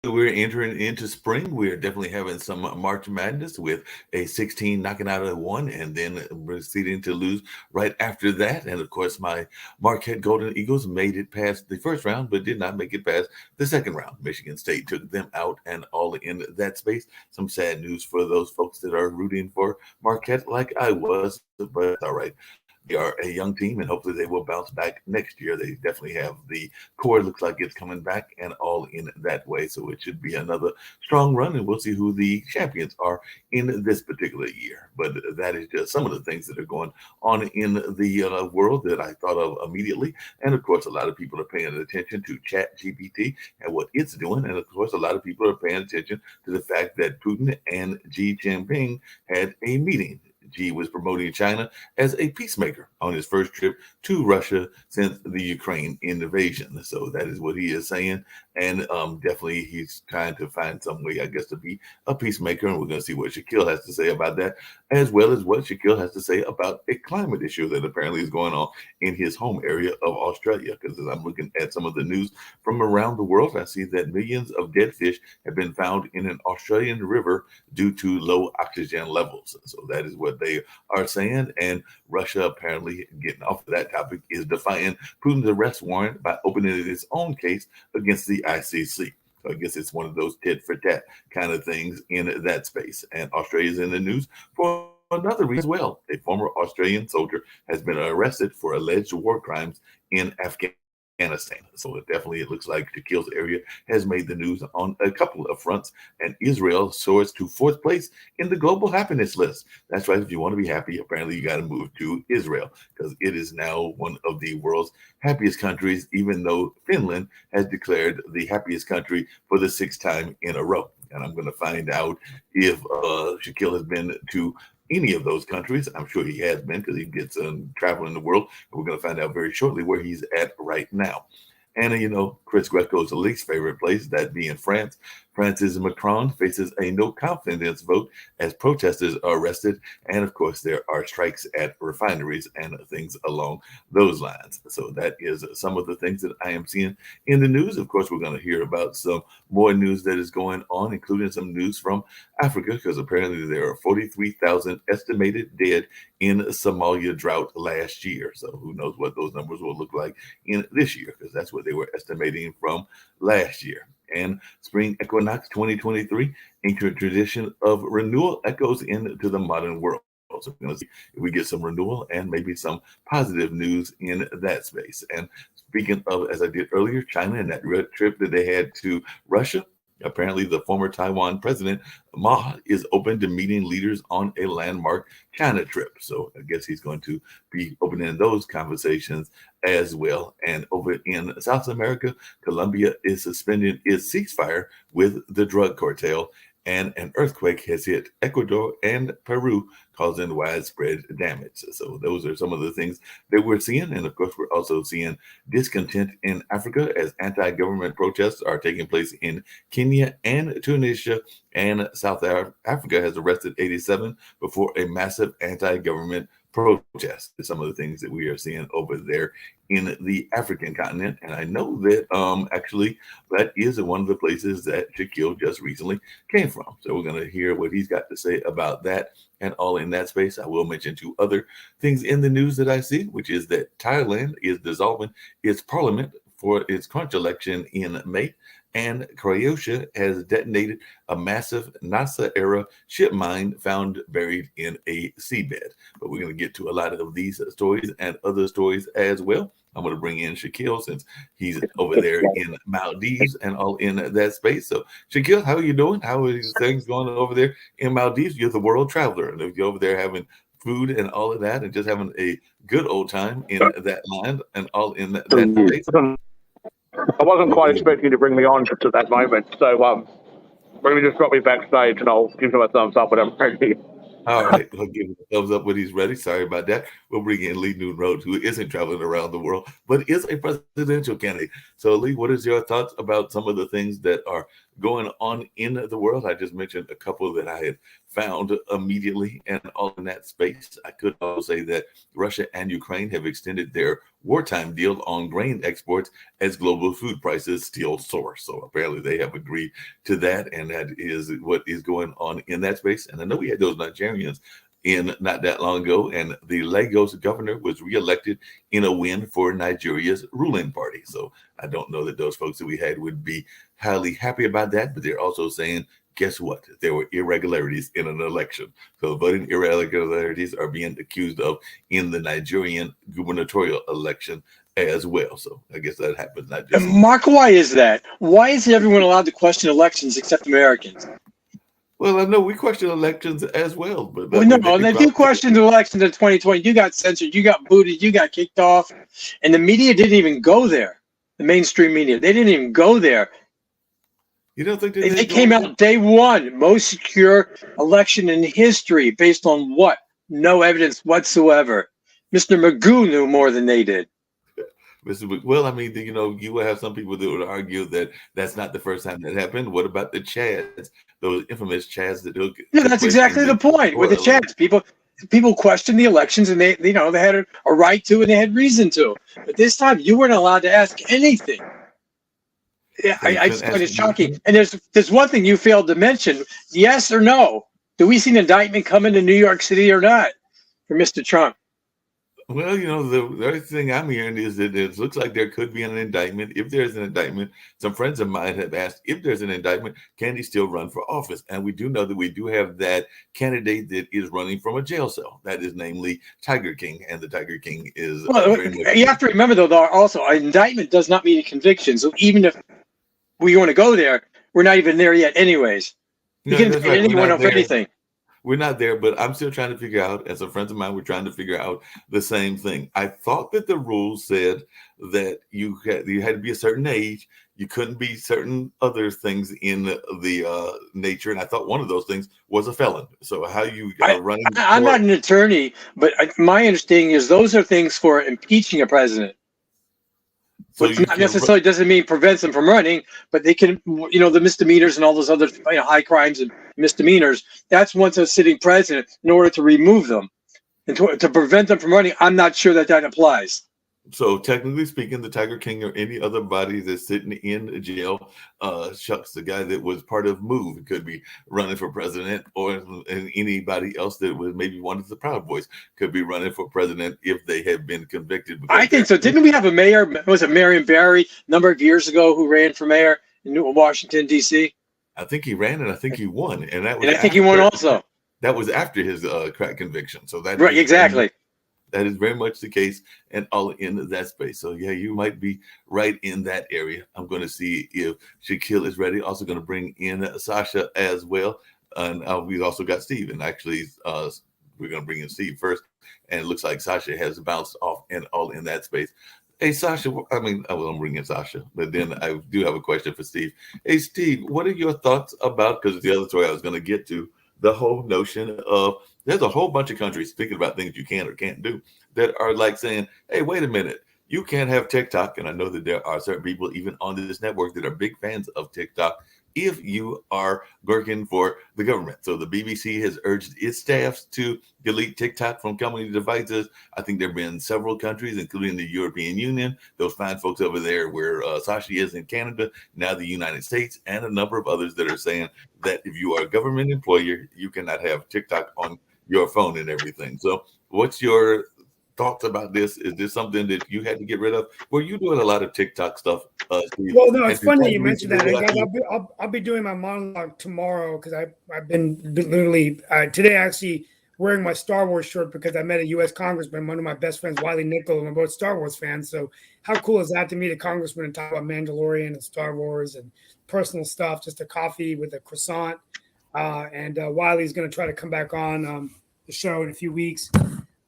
We're entering into spring. We're definitely having some March Madness with a 16 knocking out a one and then proceeding to lose right after that. And of course, my Marquette Golden Eagles made it past the first round, but did not make it past the second round. Michigan State took them out and all in that space. Some sad news for those folks that are rooting for Marquette like I was, but all right. They are a young team, and hopefully they will bounce back next year. They definitely have the core. Looks like it's coming back, and all in that way. So it should be another strong run, and we'll see who the champions are in this particular year. But that is just some of the things that are going on in the world that I thought of immediately. And of course, a lot of people are paying attention to Chat GPT and what it's doing. And of course, a lot of people are paying attention to the fact that Putin and Xi Jinping had a meeting. Xi was promoting China as a peacemaker on his first trip to Russia since the Ukraine invasion. So that is what he is saying. And definitely he's trying to find some way, I guess, to be a peacemaker. And we're going to see what Shaquille has to say about that, as well as what Shaquille has to say about a climate issue that apparently is going on in his home area of Australia. Because as I'm looking at some of the news from around the world, I see that millions of dead fish have been found in an Australian river due to low oxygen levels. So that is what they are saying. And Russia, apparently, getting off of that topic, is defying Putin's arrest warrant by opening its own case against the ICC. So I guess it's one of those tit for tat kind of things in that space. And Australia's in the news for another reason as well. A former Australian soldier has been arrested for alleged war crimes in Afghanistan. So it looks like Shaquille's area has made the news on a couple of fronts, and Israel soars to fourth place in the global happiness list. That's right. If you want to be happy, apparently you got to move to Israel because it is now one of the world's happiest countries, even though Finland has declared the happiest country for the sixth time in a row. And I'm going to find out if Shaquille has been to any of those countries. I'm sure he has been because he gets traveling the world. And we're going to find out very shortly where he's at right now. And, Chris Greco's least favorite place, that being France. France's Macron faces a no confidence vote as protesters are arrested. And of course, there are strikes at refineries and things along those lines. So that is some of the things that I am seeing in the news. Of course, we're going to hear about some more news that is going on, including some news from Africa, because apparently there are 43,000 estimated dead in Somalia drought last year. So who knows what those numbers will look like in this year, because that's what they were estimating from last year. And spring equinox 2023, ancient tradition of renewal, echoes into the modern world. So we're going to see if we get some renewal and maybe some positive news in that space. And speaking of, as I did earlier, China and that trip that they had to Russia, apparently the former Taiwan president, Ma, is open to meeting leaders on a landmark China trip. So I guess he's going to be opening those conversations as well. And over in South America, Colombia is suspending its ceasefire with the drug cartel, and an earthquake has hit Ecuador and Peru, causing widespread damage. So those are some of the things that we're seeing. And of course, we're also seeing discontent in Africa as anti-government protests are taking place in Kenya and Tunisia. And South Africa has arrested 87 before a massive anti-government protest. Some of the things that we are seeing over there in the African continent. And I know that actually that is one of the places that Shaquille just recently came from. So we're going to hear what he's got to say about that and all in that space. I will mention two other things in the news that I see, which is that Thailand is dissolving its parliament for its crunch election in May. And Croatia has detonated a massive NASA-era ship mine found buried in a seabed. But we're going to get to a lot of these stories and other stories as well. I'm going to bring in Shaquille since he's over there in Maldives and all in that space. So, Shaquille, how are you doing? How are these things going over there in Maldives? You're the world traveler. And if you're over there having food and all of that, and just having a good old time in that land and all in that space. I wasn't quite expecting you to bring me on to that moment, so maybe just drop me backstage and I'll give him a thumbs up when I'm ready. All right, I'll give him a thumbs up when he's ready. Sorry about that. We'll bring in Lee Newton Rhodes, who isn't traveling around the world, but is a presidential candidate. So, Lee, what is your thoughts about some of the things that are going on in the world? I just mentioned a couple that I had found immediately and all in that space. I could also say that Russia and Ukraine have extended their wartime deal on grain exports as global food prices still soar. So apparently they have agreed to that, and that is what is going on in that space. And I know we had those Nigerians in not that long ago, and the Lagos governor was reelected in a win for Nigeria's ruling party. So I don't know that those folks that we had would be highly happy about that, but they're also saying, guess what? There were irregularities in an election. So voting irregularities are being accused of in the Nigerian gubernatorial election as well. So I guess that happens not just. Mark, why is that? Why is everyone allowed to question elections except Americans? Well, I know we question elections as well, but well, no, if you questioned the elections in 2020, you got censored, you got booted, you got kicked off, and the media didn't even go there. The mainstream media, they didn't even go there. You don't think they came out day one, most secure election in history, based on what? No evidence whatsoever. Mr. Magoo knew more than they did. Well, I mean, you know, you will have some people that would argue that that's not the first time that happened. What about the Chads, those infamous Chads that? Yeah, that's exactly the point. With the Chads, people question the elections, and they had a right to, and they had reason to. But this time, you weren't allowed to ask anything. Yeah, I just find it shocking. And there's one thing you failed to mention. Yes or no? Do we see an indictment coming to New York City or not for Mr. Trump? Well, you know, the other thing I'm hearing is that it looks like there could be an indictment. If there's an indictment, some friends of mine have asked, if there's an indictment, can he still run for office? And we do know that we do have that candidate that is running from a jail cell. That is namely Tiger King. And the Tiger King is you have to remember, though, also, an indictment does not mean a conviction. So even if we want to go there, we're not even there yet anyways. You can indict anyone of anything. We're not there, but I'm still trying to figure out, and some friends of mine were trying to figure out the same thing. I thought that the rules said that you had to be a certain age. You couldn't be certain other things in the nature. And I thought one of those things was a felon. So how you are running. I'm not an attorney, but my understanding is those are things for impeaching a president. So it's not necessarily doesn't mean prevents them from running, but they can, the misdemeanors and all those other high crimes and misdemeanors. That's once a sitting president in order to remove them and to prevent them from running. I'm not sure that applies. So technically speaking, the Tiger King or any other body that's sitting in jail, the guy that was part of MOVE could be running for president, or anybody else that was maybe one of the Proud Boys could be running for president if they have been convicted. I think so. Didn't we have a mayor? Was it Marion Barry a number of years ago who ran for mayor in Washington, D.C.? I think he ran and I think he won. And that was I think he won also. That was after his crack conviction. So that right, exactly. That is very much the case, and all in that space. So yeah, you might be right in that area. I'm going to see if Shaquille is ready. Also going to bring in Sasha as well, and we've also got Steve. And actually, we're going to bring in Steve first. And it looks like Sasha has bounced off and all in that space. Hey Sasha, I'm bringing in Sasha, but then I do have a question for Steve. Hey Steve, what are your thoughts about? Because the other story I was going to get to, the whole notion of there's a whole bunch of countries thinking about things you can or can't do that are like saying, hey, wait a minute, you can't have TikTok. And I know that there are certain people even on this network that are big fans of TikTok if you are working for the government. So the BBC has urged its staffs to delete TikTok from company devices. I think there have been several countries, including the European Union, those fine folks over there where Sashi is in Canada, now the United States, and a number of others that are saying that if you are a government employer, you cannot have TikTok on your phone and everything. So what's your thoughts about this? Is this something that you had to get rid of? Were you doing a lot of TikTok stuff? Steve? Well, no, it's funny you mentioned that. Guys, I'll be doing my monologue tomorrow because I've been literally today actually wearing my Star Wars shirt because I met a U.S. congressman, one of my best friends, Wiley Nickel, and we're both Star Wars fans. So how cool is that to meet a congressman and talk about Mandalorian and Star Wars and personal stuff, just a coffee with a croissant. And Wiley's going to try to come back on the show in a few weeks.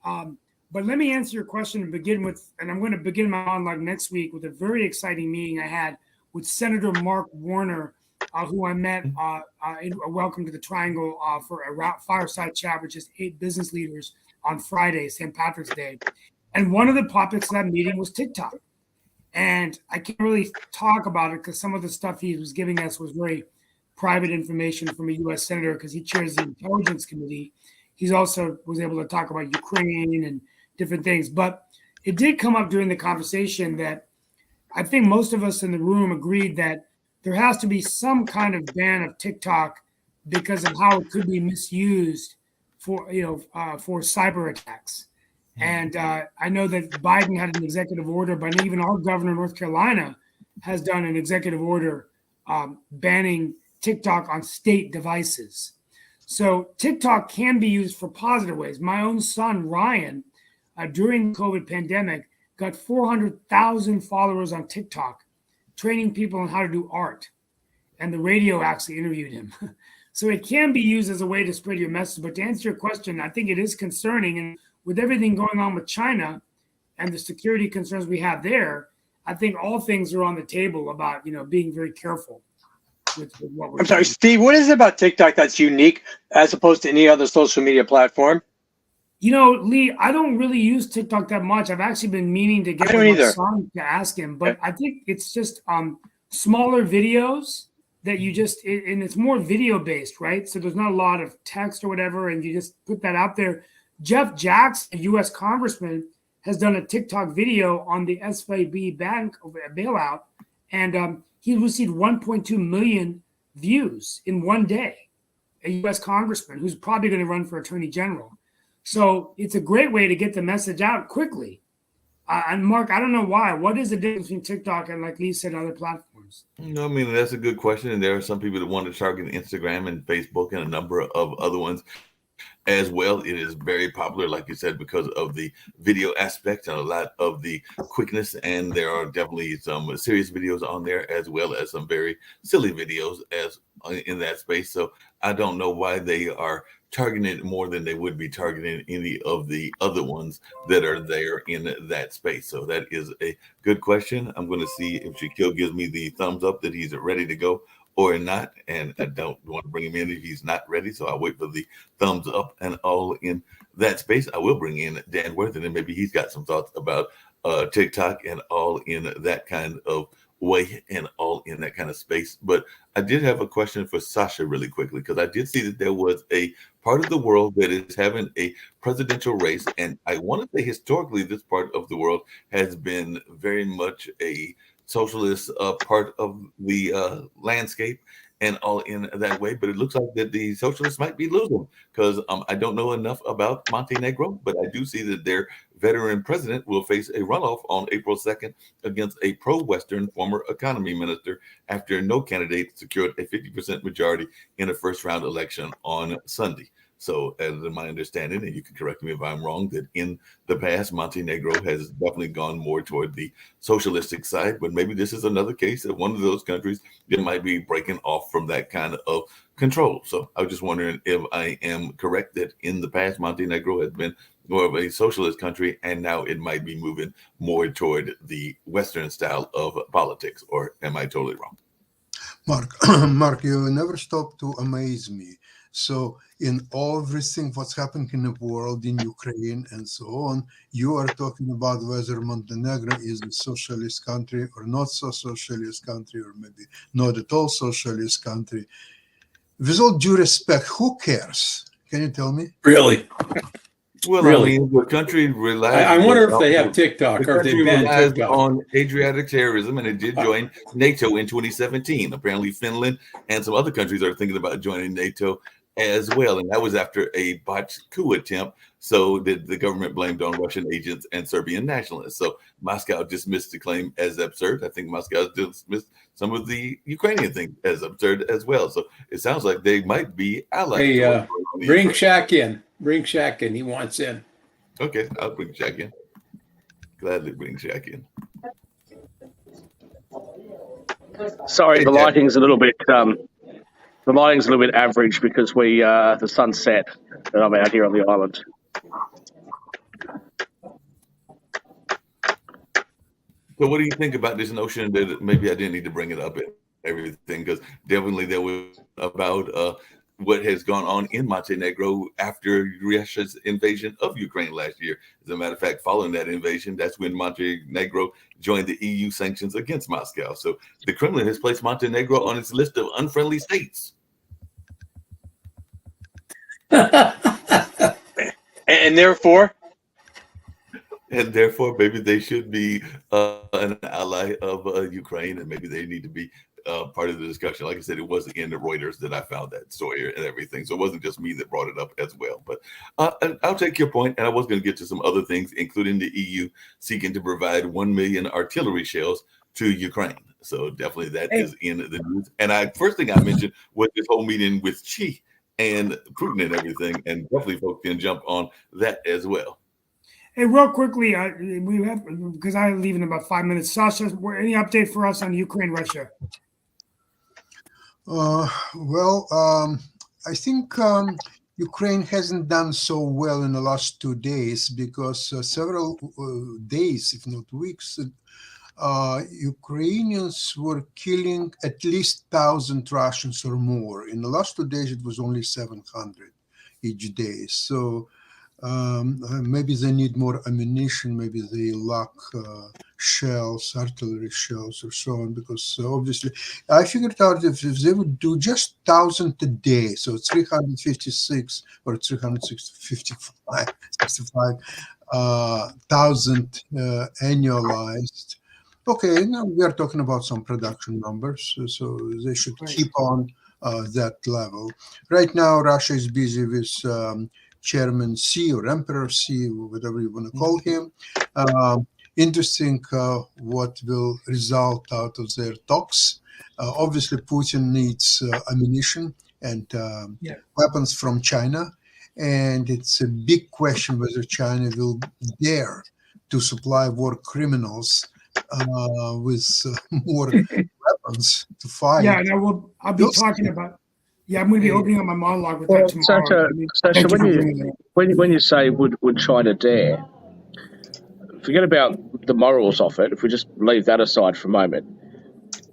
But let me answer your question and begin with, and I'm going to begin my monologue next week with a very exciting meeting I had with Senator Mark Warner, who I met in a Welcome to the Triangle for a fireside chat with just 8 business leaders on Friday, St. Patrick's Day. And one of the topics of that meeting was TikTok. And I can't really talk about it because some of the stuff he was giving us was very private information from a U.S. senator because he chairs the Intelligence Committee. He's also was able to talk about Ukraine and different things. But it did come up during the conversation that I think most of us in the room agreed that there has to be some kind of ban of TikTok because of how it could be misused for for cyber attacks. And I know that Biden had an executive order, but even our governor of North Carolina has done an executive order banning TikTok on state devices. So TikTok can be used for positive ways. My own son, Ryan, during the COVID pandemic, got 400,000 followers on TikTok, training people on how to do art. And the radio actually interviewed him. So it can be used as a way to spread your message. But to answer your question, I think it is concerning. And with everything going on with China and the security concerns we have there, I think all things are on the table about, being very careful with what we're I'm sorry, doing. Steve, what is it about TikTok that's unique as opposed to any other social media platform? Lee, I don't really use TikTok that much. I've actually been meaning to get with my son to ask him, but I think it's just smaller videos that you just, and it's more video based, right? So there's not a lot of text or whatever, and you just put that out there. Jeff Jackson, a U.S. congressman, has done a TikTok video on the SVB bank bailout, and he received 1.2 million views in one day. A U.S. congressman who's probably going to run for attorney general. So it's a great way to get the message out quickly. And Mark, I don't know why. What is the difference between TikTok and, like Lee said, other platforms? I mean, that's a good question. And there are some people that want to target Instagram and Facebook and a number of other ones as well. It is very popular, like you said, because of the video aspect and a lot of the quickness. And there are definitely some serious videos on there as well as some very silly videos as in that space. So I don't know why they are targeting it more than they would be targeting any of the other ones that are there in that space. So that is a good question. I'm going to see if Shaquille gives me the thumbs up that he's ready to go or not. And I don't want to bring him in if he's not ready. So I'll wait for the thumbs up and all in that space. I will bring in Dan Worth, and then maybe he's got some thoughts about TikTok and all in that kind of way and all in that kind of space. But I did have a question for Sasha really quickly, because I did see that there was a part of the world that is having a presidential race. And I want to say historically, this part of the world has been very much a socialist part of the landscape and all in that way. But it looks like that the socialists might be losing, because I don't know enough about Montenegro, but I do see that their veteran president will face a runoff on April 2nd against a pro-Western former economy minister after no candidate secured a 50% majority in a first round election on Sunday. So, as my understanding, and you can correct me if I'm wrong, that in the past, Montenegro has definitely gone more toward the socialistic side. But maybe this is another case of one of those countries that might be breaking off from that kind of control. So, I was just wondering if I am correct that in the past, Montenegro has been more of a socialist country, and now it might be moving more toward the Western style of politics. Or am I totally wrong? Mark, you never stop to amaze me. So in everything what's happening in the world, in Ukraine and so on, you are talking about whether Montenegro is a socialist country or not so socialist country, or maybe not at all socialist country. With all due respect, who cares? Can you tell me? Really? Well, Really? I mean, the country relies. I wonder if they have TikTok The or if they country banned relies TikTok. on Adriatic terrorism, and it did join NATO in 2017. Apparently, Finland and some other countries are thinking about joining NATO as well, and that was after a botched coup attempt. So the government blamed on Russian agents and Serbian nationalists. So Moscow dismissed the claim as absurd. I think Moscow dismissed some of the Ukrainian thing as absurd as well. So it sounds like they might be allies. Hey, bring Shaq in. Bring Shaq in. He wants in. Okay, I'll bring Shaq in. Gladly bring Shaq in. Sorry, Hey, the Jack. lighting's a little bit The lighting's a little bit average because the sun's set, and I'm out here on the island. So what do you think about this notion that maybe I didn't need to bring it up and everything, because definitely there was about what has gone on in Montenegro after Russia's invasion of Ukraine last year. As a matter of fact, following that invasion, that's when Montenegro joined the EU sanctions against Moscow. So the Kremlin has placed Montenegro on its list of unfriendly states. And therefore, maybe they should be an ally of Ukraine, and maybe they need to be part of the discussion. Like I said, it wasn't in the Reuters that I found that story and everything, so it wasn't just me that brought it up as well. But I'll take your point, and I was going to get to some other things, including the EU seeking to provide 1 million artillery shells to Ukraine. So definitely that is in the news. And first thing I mentioned was this whole meeting with Xi and Putin and everything, and definitely folks can jump on that as well. Hey, real quickly, we have, because I leave in about 5 minutes. Sasha, any update for us on Ukraine, Russia? I think Ukraine hasn't done so well in the last 2 days because several days, if not weeks, Ukrainians were killing at least 1,000 Russians or more. In the last 2 days, it was only 700 each day. So maybe they need more ammunition, maybe they lack shells, artillery shells, or so on, because obviously I figured out if they would do just 1,000 a day, so 356 or 365,000 annualized. Okay, now we are talking about some production numbers, so they should keep on that level. Right now, Russia is busy with Chairman Xi or Emperor Xi, whatever you want to call him. Interesting what will result out of their talks. Obviously, Putin needs ammunition and weapons from China. And it's a big question whether China will dare to supply war criminals with more weapons to fight. Yeah, and I'll be talking about. Yeah, I'm going to be opening up my monologue with that tomorrow. Sasha, when you say would China dare, forget about the morals of it. If we just leave that aside for a moment,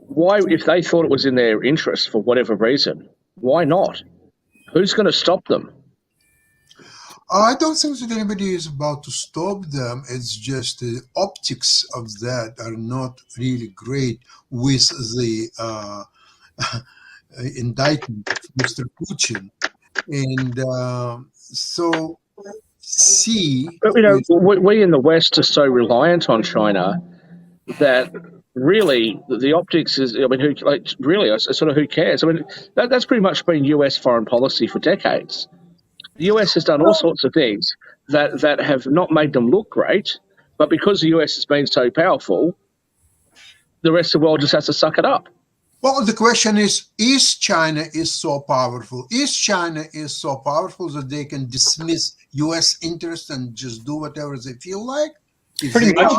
why, if they thought it was in their interest for whatever reason, why not? Who's going to stop them? I don't think that anybody is about to stop them. It's just the optics of that are not really great with the indictment of Mr. Putin. And so see... But, we in the West are so reliant on China that really the optics is, who cares? I mean, that's pretty much been US foreign policy for decades. The US has done all sorts of things that have not made them look great, but because the US has been so powerful, the rest of the world just has to suck it up. Well, the question is China so powerful? Is China so powerful that they can dismiss US interests and just do whatever they feel like? Pretty much.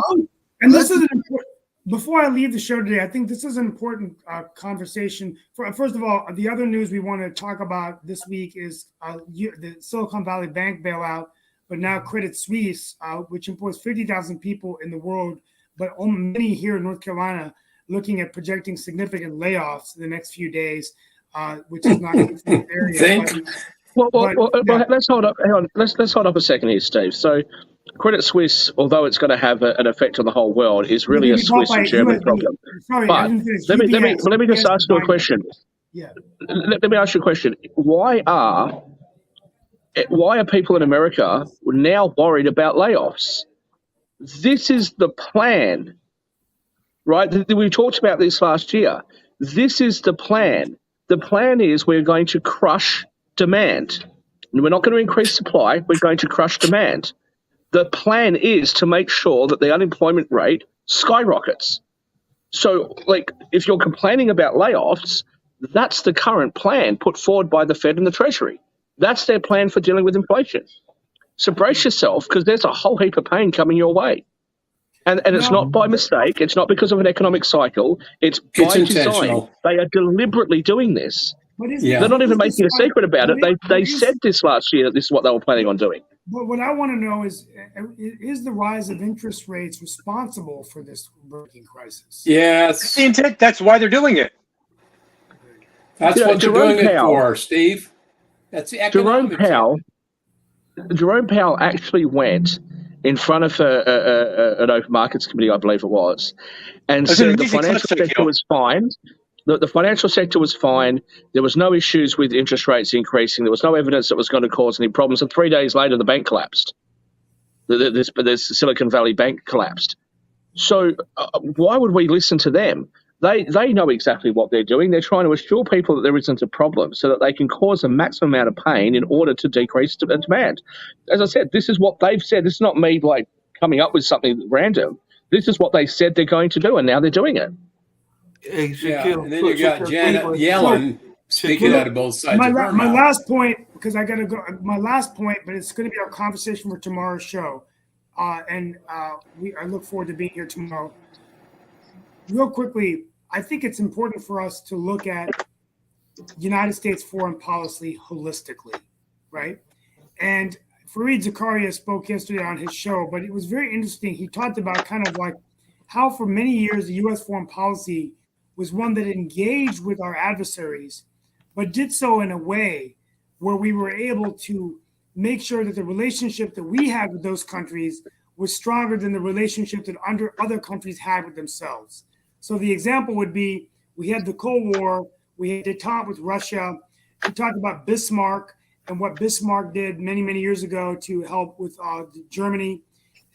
And this is important. Before I leave the show today, I think this is an important conversation. First of all, the other news we want to talk about this week is the Silicon Valley Bank bailout, but now Credit Suisse, which employs 50,000 people in the world, but many here in North Carolina, looking at projecting significant layoffs in the next few days, which is not in the area. Well, let's hold up. Hang on. Let's hold up a second here, Steve. So, Credit Suisse, although it's going to have an effect on the whole world, is really a Swiss and German problem. Sorry, but let me just ask you a question. Yeah. Let me ask you a question. Why are people in America now worried about layoffs? This is the plan, right? We talked about this last year. This is the plan. The plan is we're going to crush demand. We're not going to increase supply. We're going to crush demand. The plan is to make sure that the unemployment rate skyrockets. So, if you're complaining about layoffs, that's the current plan put forward by the Fed and the Treasury. That's their plan for dealing with inflation. So brace yourself, because there's a whole heap of pain coming your way. And it's not by mistake. It's not because of an economic cycle. It's by design. They are deliberately doing this. But Yeah. They're not even is making a secret about it. They is- said this last year that this is what they were planning on doing. But what I want to know is the rise of interest rates responsible for this banking crisis? Yes. The intent, that's why they're doing it. That's You know, what they're Jerome doing it Powell- for, Steve. That's the Jerome economics. Jerome Powell actually went in front of an open markets committee, I believe it was, and That's an said the amazing financial clip, sector Sakil. was fine. The financial sector was fine. There was no issues with interest rates increasing. There was no evidence that was going to cause any problems. And 3 days later, the bank collapsed. This Silicon Valley Bank collapsed. So why would we listen to them? They know exactly what they're doing. They're trying to assure people that there isn't a problem so that they can cause a maximum amount of pain in order to decrease demand. As I said, this is what they've said. This is not me like coming up with something random. This is what they said they're going to do, and now they're doing it. Hey, Yeah, Shaquille, and then you got Janet Yellen speaking out of both sides of her My mouth. last point, because I got to go. My last point, but it's going to be our conversation for tomorrow's show, and I look forward to being here tomorrow. Real quickly, I think it's important for us to look at United States foreign policy holistically, right? And Fareed Zakaria spoke yesterday on his show, but it was very interesting. He talked about kind of like how for many years the U.S. foreign policy was one that engaged with our adversaries, but did so in a way where we were able to make sure that the relationship that we had with those countries was stronger than the relationship that other countries had with themselves. So the example would be, we had the Cold War, we had detente with Russia. We talked about Bismarck and what Bismarck did many, many years ago to help with Germany.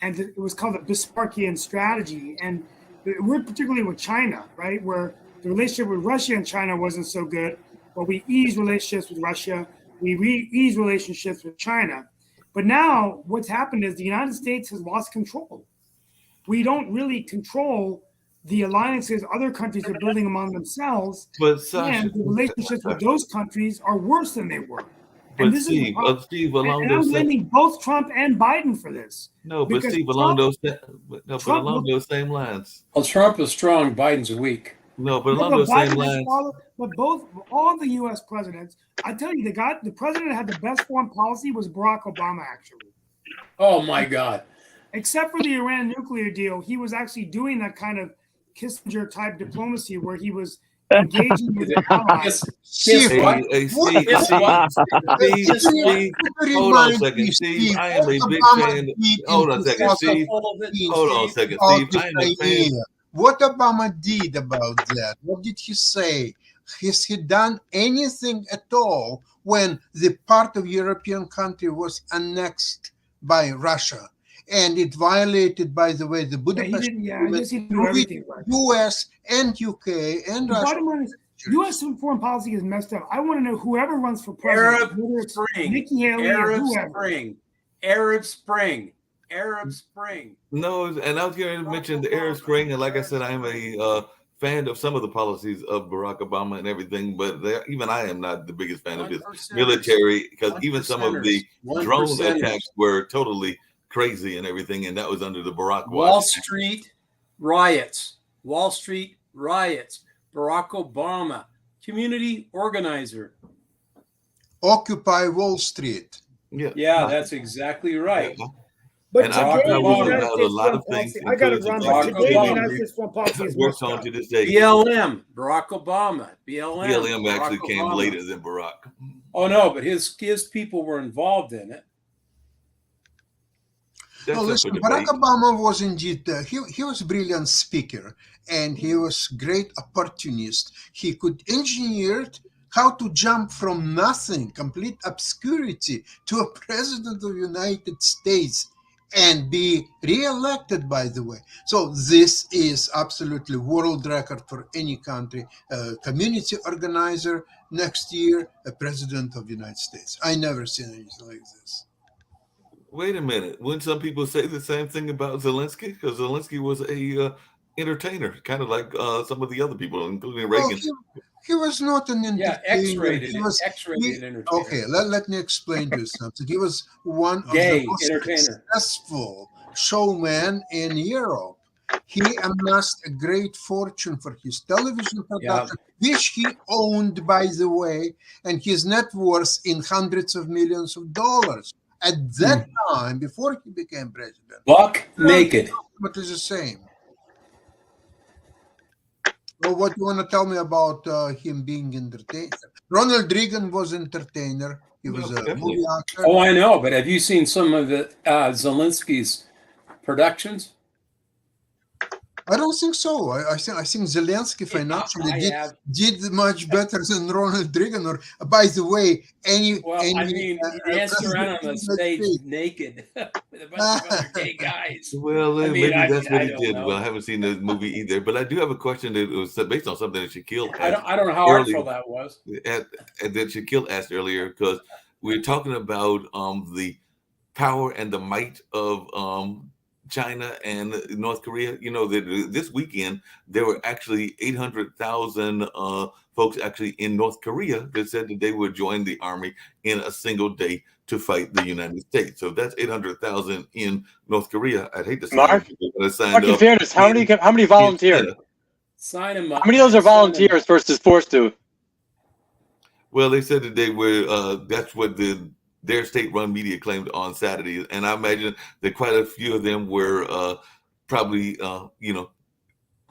And it was called the Bismarckian strategy. And we're particularly with China, right? Where the relationship with Russia and China wasn't so good, but we eased relationships with Russia. We eased relationships with China. But now what's happened is the United States has lost control. We don't really control the alliances other countries are building among themselves, but Sasha, and the relationships with those countries are worse than they were. but And this Steve, is the problem. Steve, along And I'm those blaming both Trump and Biden for this. no, but because Steve, Trump- along those same lines. Well, Trump is strong, Biden's weak. No, but No, along but those same Biden has lines. followed, but all the U.S. presidents. I tell you, the president that had the best foreign policy was Barack Obama, actually. Oh my God. Except for the Iran nuclear deal, he was actually doing that kind of Kissinger type diplomacy where he was engaging with allies. Steve, Hey, what? hey, what- Steve, Guess what? Steve, hold on a second, Steve. I am a big fan. Hold on a second, Steve. Hold on a second, Steve. I am a fan. What Obama did about that? What did he say? Has he done anything at all when the part of European country was annexed by Russia? And it violated, by the way, the Budapest I guess he didn't do everything right. US and UK and The Russia. bottom line is, U.S. foreign policy is messed up. I want to know whoever runs for president, whether it's Nikki Haley or whoever. Arab Spring. No, and I was going to mention the Arab Spring, and like I said, I am a fan of some of the policies of Barack Obama and everything, but even I am not the biggest fan of his military, because even some of the drone attacks were totally crazy and everything, and that was under the Barack Wall Street riots. Barack Obama, community organizer. Occupy Wall Street. Yeah, that's exactly right. Yeah. But And today, I the know United about a States lot of foreign things. policy, I got to run, but today the Obama. United States foreign policy is Works messed on up. to this day. BLM, Barack Obama. BLM BLM actually Barack came Obama. later than Barack. Oh no, but his people were involved in it. That's No, up listen, for Barack debate. Obama was indeed, he was a brilliant speaker, and he was great opportunist. He could engineer how to jump from nothing, complete obscurity, to a president of the United States and be re-elected, by the way. So this is absolutely world record for any country. Community organizer next year, a president of the United States. I never seen anything like this. Wait a minute. Wouldn't some people say the same thing about Zelensky? Because Zelensky was a entertainer, kind of like some of the other people, including Well, Reagan. he was not an entertainer. X-rated, He was X-rated entertainer. Okay, let me explain to you something. He was one of Gay the most entertainer. successful showmen in Europe. He amassed a great fortune for his television production, which he owned, by the way, and his net worth in hundreds of millions of dollars. At that time, before he became president, buck naked. But it's the same. Well, what do you want to tell me about him being entertainer? Ronald Reagan was entertainer. He was a movie actor. Oh, I know, but have you seen some of the Zelensky's productions? I don't think so. I think Zelensky financially did much better than Ronald Reagan. Or, by the way, he danced around on the stage naked with a bunch of other gay guys. Well, maybe that's what he did. Well, I haven't seen the movie either, but I do have a question that was based on something that Shaquille asked. I don't know how artful that was. That Shaquille asked earlier, because we're talking about the power and the might of China and North Korea. You know that this weekend there were actually 800,000 folks actually in North Korea that said that they would join the army in a single day to fight the United States. So that's 800,000 in North Korea. I'd hate to say Mark, in fairness, how many volunteered? Sign them up. How many of those are volunteers versus forced to? Well, they said that they were. That's what their state-run media claimed on Saturday, and I imagine that quite a few of them were probably,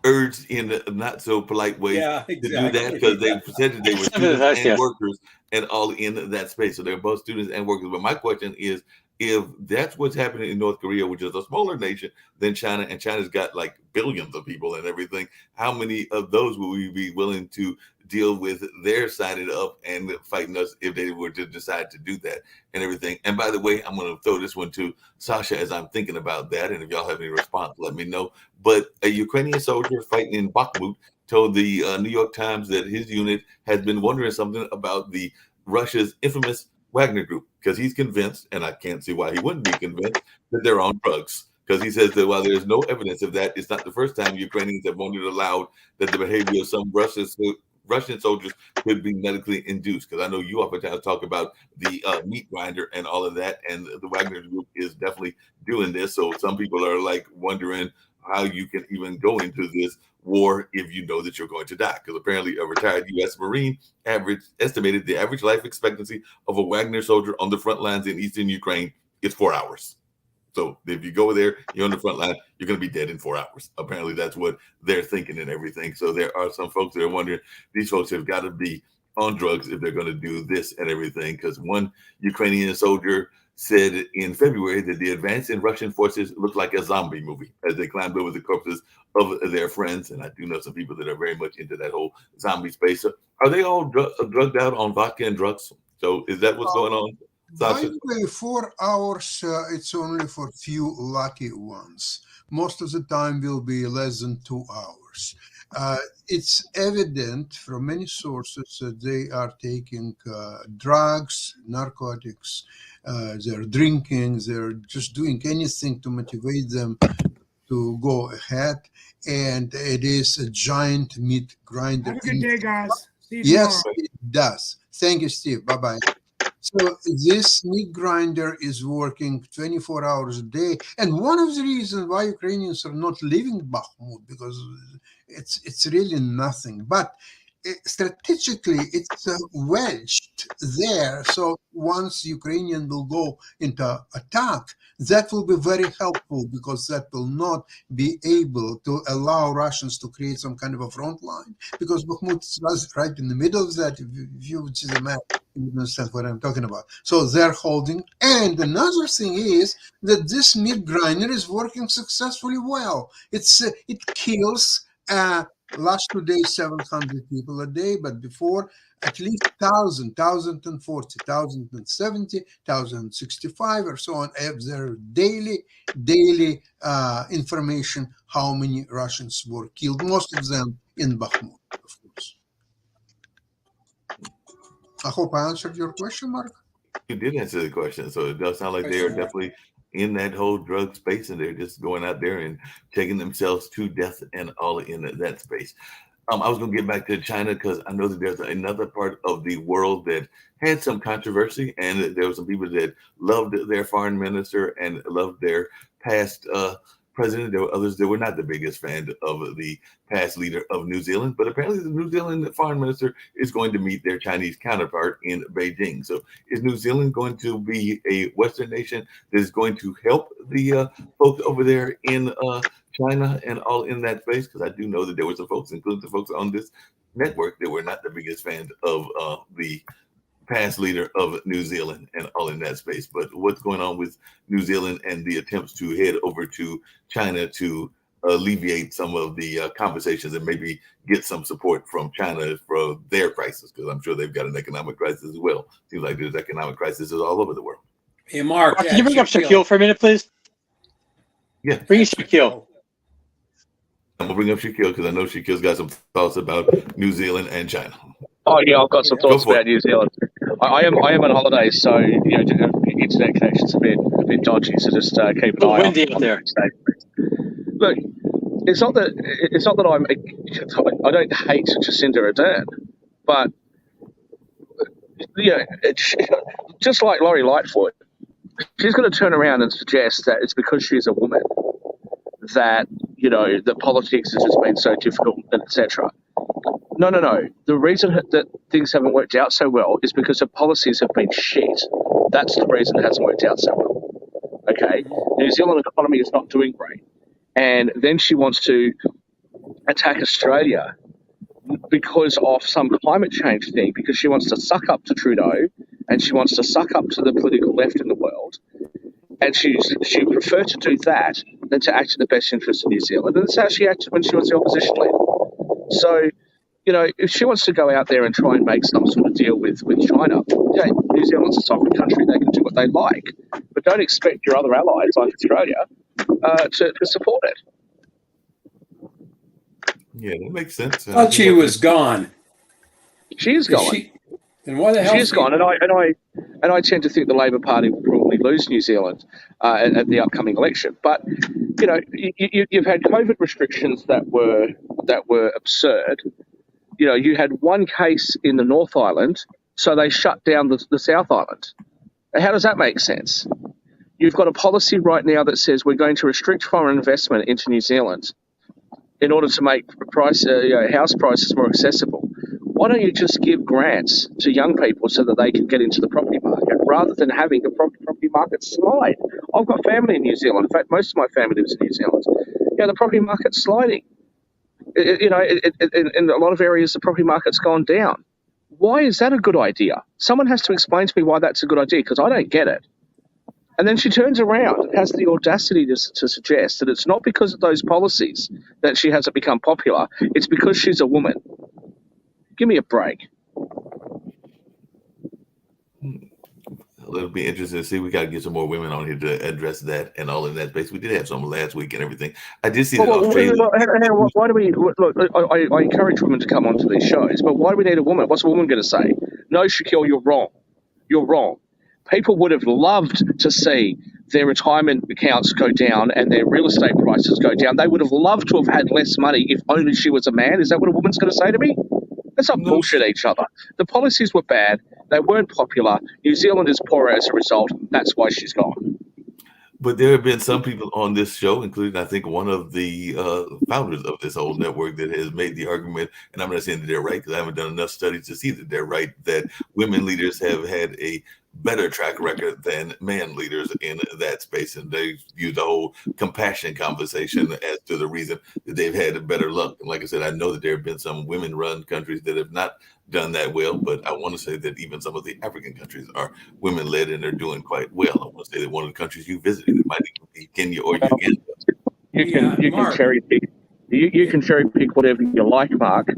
urged in a not so polite way to do that, because they said that they were students and workers and all in that space. So they're both students and workers. But my question is, if that's what's happening in North Korea, which is a smaller nation than China, and China's got like billions of people and everything, how many of those will we be willing to deal with their signing up and fighting us if they were to decide to do that and everything? And by the way, I'm going to throw this one to Sasha as I'm thinking about that. And if y'all have any response, let me know. But a Ukrainian soldier fighting in Bakhmut told the New York Times that his unit has been wondering something about the Russia's infamous Wagner Group, because he's convinced, and I can't see why he wouldn't be convinced, that they're on drugs. Because he says that while there's no evidence of that, it's not the first time Ukrainians have wondered aloud that the behavior of some Russian soldiers could be medically induced. Because I know you oftentimes talk about the meat grinder and all of that, and the Wagner Group is definitely doing this. So some people are like wondering how you can even go into this war if you know that you're going to die. Because apparently a retired U.S. Marine estimated the average life expectancy of a Wagner soldier on the front lines in eastern Ukraine is 4 hours. So if you go there, you're on the front line, you're going to be dead in 4 hours. Apparently that's what they're thinking and everything. So there are some folks that are wondering, these folks have got to be on drugs if they're going to do this and everything. Because one Ukrainian soldier said in February that the advance in Russian forces looked like a zombie movie as they climbed over the corpses of their friends. And I do know some people that are very much into that whole zombie space. So are they all drugged out on vodka and drugs? So is that what's going on? By the way, 4 hours, it's only for few lucky ones. Most of the time will be less than 2 hours. It's evident from many sources that they are taking drugs, narcotics, they're drinking, they're just doing anything to motivate them to go ahead. And it is a giant meat grinder. Have a good day, guys. See you yes, tomorrow. It does. Thank you, Steve. Bye-bye. So this meat grinder is working 24 hours a day. And one of the reasons why Ukrainians are not leaving Bakhmut, because it's really nothing. But strategically, it's wedged there. So once Ukrainian will go into attack, that will be very helpful, because that will not be able to allow Russians to create some kind of a front line, because Bakhmut is right in the middle of that. If you would see the map, you would understand what I'm talking about. So they're holding. And another thing is that this meat grinder is working successfully well. It kills last 2 days 700 people a day, but before at least 1,000, 1,040, 1,070, 1,065 or so on. Their daily information how many Russians were killed, most of them in Bakhmut, of course. I hope I answered your question, Mark. You did answer the question. So it does sound like they are definitely in that whole drug space, and they're just going out there and taking themselves to death and all in that space. I was going to get back to China, because I know that there's another part of the world that had some controversy, and there were some people that loved their foreign minister and loved their past president. There were others that were not the biggest fan of the past leader of New Zealand, but apparently the New Zealand foreign minister is going to meet their Chinese counterpart in Beijing. So is New Zealand going to be a Western nation that is going to help the folks over there in China and all in that space? Because I do know that there were some folks, including the folks on this network, that were not the biggest fans of the past leader of New Zealand and all in that space. But what's going on with New Zealand and the attempts to head over to China to alleviate some of the conversations and maybe get some support from China for their crisis? Because I'm sure they've got an economic crisis as well. Seems like there's economic crises all over the world. Hey, Mark, Can you bring up Shaquille for a minute, please? Yeah. Bring Shaquille. I'm going to bring up Shaquille because I know Shaquille's got some thoughts about New Zealand and China. Oh yeah, I've got some thoughts about New Zealand. I am on holiday, so internet connection's a bit dodgy. So just keep an eye windy out there. Look, it's not that I don't hate Jacinda Ardern, but just like Laurie Lightfoot, she's going to turn around and suggest that it's because she's a woman that that politics has just been so difficult, etc. No. The reason that things haven't worked out so well is because the policies have been shit. That's the reason it hasn't worked out so well. Okay? New Zealand economy is not doing great. And then she wants to attack Australia because of some climate change thing, because she wants to suck up to Trudeau and she wants to suck up to the political left in the world. And she prefer to do that than to act in the best interest of New Zealand. And that's how she acted when she was the opposition leader. So, if she wants to go out there and try and make some sort of deal with China, New Zealand's a sovereign country, they can do what they like. But don't expect your other allies, like Australia, to support it. Yeah, that makes sense. I thought she was gone. She is gone. And why the hell? She is gone. And I tend to think the Labor Party will probably lose New Zealand at the upcoming election. But you've had COVID restrictions that were absurd. You had one case in the North Island, so they shut down the South Island. How does that make sense? You've got a policy right now that says we're going to restrict foreign investment into New Zealand in order to make house prices more accessible. Why don't you just give grants to young people so that they can get into the property market rather than having the property market slide? I've got family in New Zealand. In fact, most of my family lives in New Zealand. The property market's sliding. In a lot of areas, the property market's gone down. Why is that a good idea? Someone has to explain to me why that's a good idea, because I don't get it. And then she turns around and has the audacity to suggest that it's not because of those policies that she hasn't become popular. It's because she's a woman. Give me a break. It'll be interesting to see. We got to get some more women on here to address that and all in that space. We did have some last week and everything. I did see that Australia. Why do we look? I encourage women to come onto these shows, but why do we need a woman? What's a woman going to say? No, Shaquille, you're wrong. You're wrong. People would have loved to see their retirement accounts go down and their real estate prices go down. They would have loved to have had less money if only she was a man. Is that what a woman's going to say to me? Let's not bullshit each other. The policies were bad. They weren't popular. New Zealand is poorer as a result. That's why she's gone. But there have been some people on this show, including, I think, one of the founders of this whole network that has made the argument, and I'm not saying that they're right because I haven't done enough studies to see that they're right, that women leaders have had a better track record than man leaders in that space. And they use the whole compassion conversation as to the reason that they've had better luck. And like I said, I know that there have been some women-run countries that have not done that well, but I want to say that even some of the African countries are women-led and they're doing quite well. I want to say that one of the countries you visited, it might even be Kenya or Uganda. You can cherry pick. You can cherry pick whatever you like, Mark.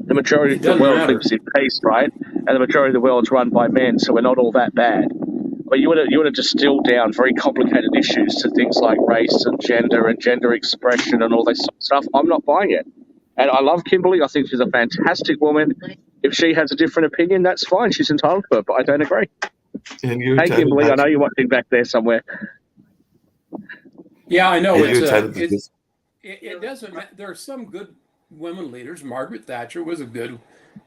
The majority of the world lives in peace, right? And the majority of the world's run by men, so we're not all that bad. But you want to distill down very complicated issues to things like race and gender expression and all this sort of stuff. I'm not buying it. And I love Kimberly. I think she's a fantastic woman. If she has a different opinion, that's fine. She's entitled to it, but I don't agree. And hey, Kimberly, I know you're watching back there somewhere. Yeah, I know. It doesn't matter. There are some good women leaders. Margaret Thatcher was a good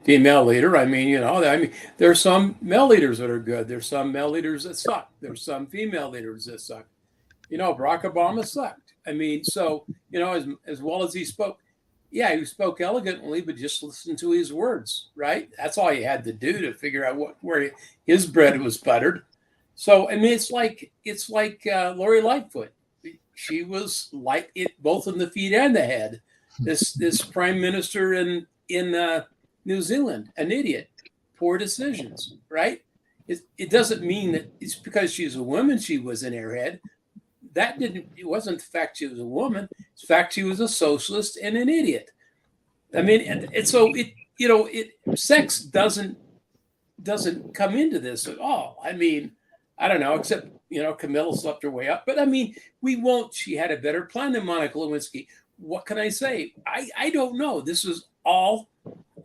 female leader. I mean, there are some male leaders that are good. There's some male leaders that suck. There's some female leaders that suck. Barack Obama sucked. I mean, so, as well as he spoke, yeah, he spoke elegantly, but just listen to his words, right? That's all you had to do to figure out where his bread was buttered. So, I mean, it's like Lori Lightfoot. She was light it both in the feet and the head. This prime minister in New Zealand, an idiot, poor decisions, right? It doesn't mean that it's because she's a woman she was an airhead. It wasn't the fact she was a woman. It's the fact she was a socialist and an idiot. I mean, and so sex doesn't come into this at all. I mean, I don't know, except Camilla slept her way up. But I mean, we won't. She had a better plan than Monica Lewinsky. What can I say? I don't know. This is all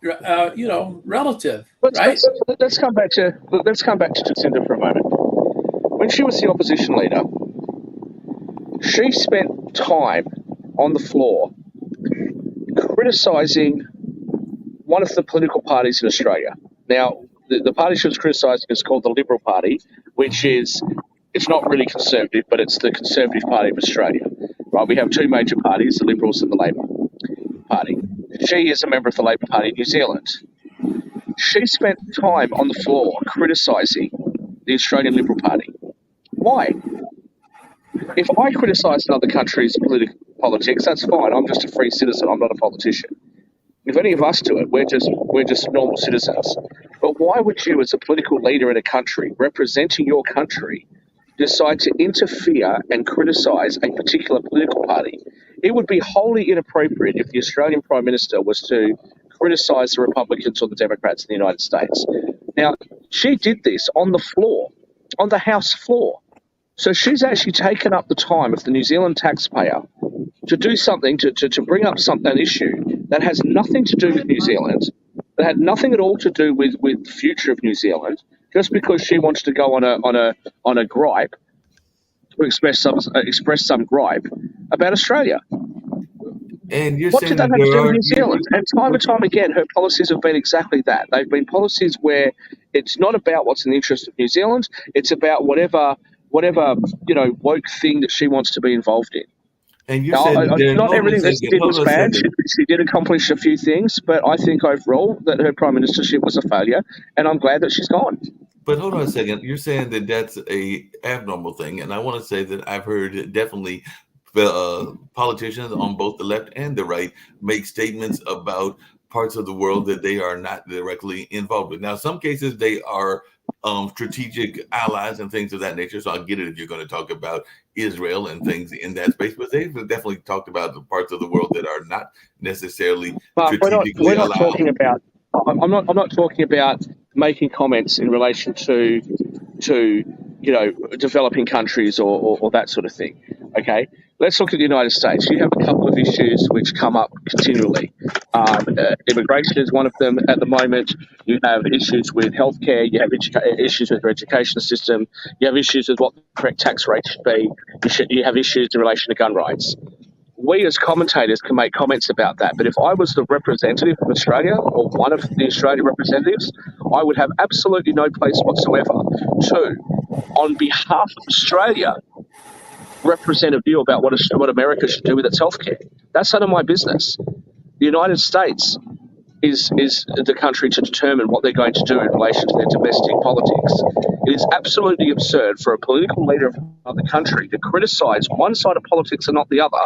relative, right? Let's come back to Jacinda for a moment. When she was the opposition leader, she spent time on the floor criticising one of the political parties in Australia. Now, the party she was criticising is called the Liberal Party, which is, it's not really conservative, but it's the Conservative Party of Australia. Right? We have two major parties, the Liberals and the Labor Party. She is a member of the Labor Party in New Zealand. She spent time on the floor criticising the Australian Liberal Party. Why? If I criticise another country's politics, that's fine. I'm just a free citizen. I'm not a politician. If any of us do it, we're just normal citizens. But why would you, as a political leader in a country, representing your country, decide to interfere and criticise a particular political party? It would be wholly inappropriate if the Australian Prime Minister was to criticise the Republicans or the Democrats in the United States. Now, she did this on the floor, on the House floor. So she's actually taken up the time of the New Zealand taxpayer to do something, to bring up an issue that has nothing to do with New Zealand, that had nothing at all to do with the future of New Zealand, just because she wants to go on a gripe, to express some gripe about Australia. And you're What saying did that that have to there do with are New Zealand? And time again, her policies have been exactly that. They've been policies where it's not about what's in the interest of New Zealand. It's about whatever woke thing that she wants to be involved in. and you're saying that there. Not Hold on a everything that she second. did Hold was on a bad. second. She did accomplish a few things, but I think overall that her prime ministership was a failure, and I'm glad that she's gone. But hold on a second. You're saying that that's a abnormal thing, and I want to say that I've heard definitely politicians on both the left and the right make statements about parts of the world that they are not directly involved with. Now, some cases they are strategic allies and things of that nature. So I get it if you're going to talk about Israel and things in that space, but they've definitely talked about the parts of the world that are not necessarily But strategically we're not allied. talking about. I'm not talking about making comments in relation to developing countries or that sort of thing. Okay, let's look at the United States. You have a couple of issues which come up continually. Immigration is one of them at the moment. You have issues with healthcare. You have issues with your education system. You have issues with what the correct tax rate should be. You have issues in relation to gun rights. We as commentators can make comments about that, but if I was the representative of Australia or one of the Australian representatives, I would have absolutely no place whatsoever to, on behalf of Australia, represent a view about what America should do with its healthcare. That's none of my business. The United States is the country to determine what they're going to do in relation to their domestic politics. It is absolutely absurd for a political leader of another country to criticise one side of politics and not the other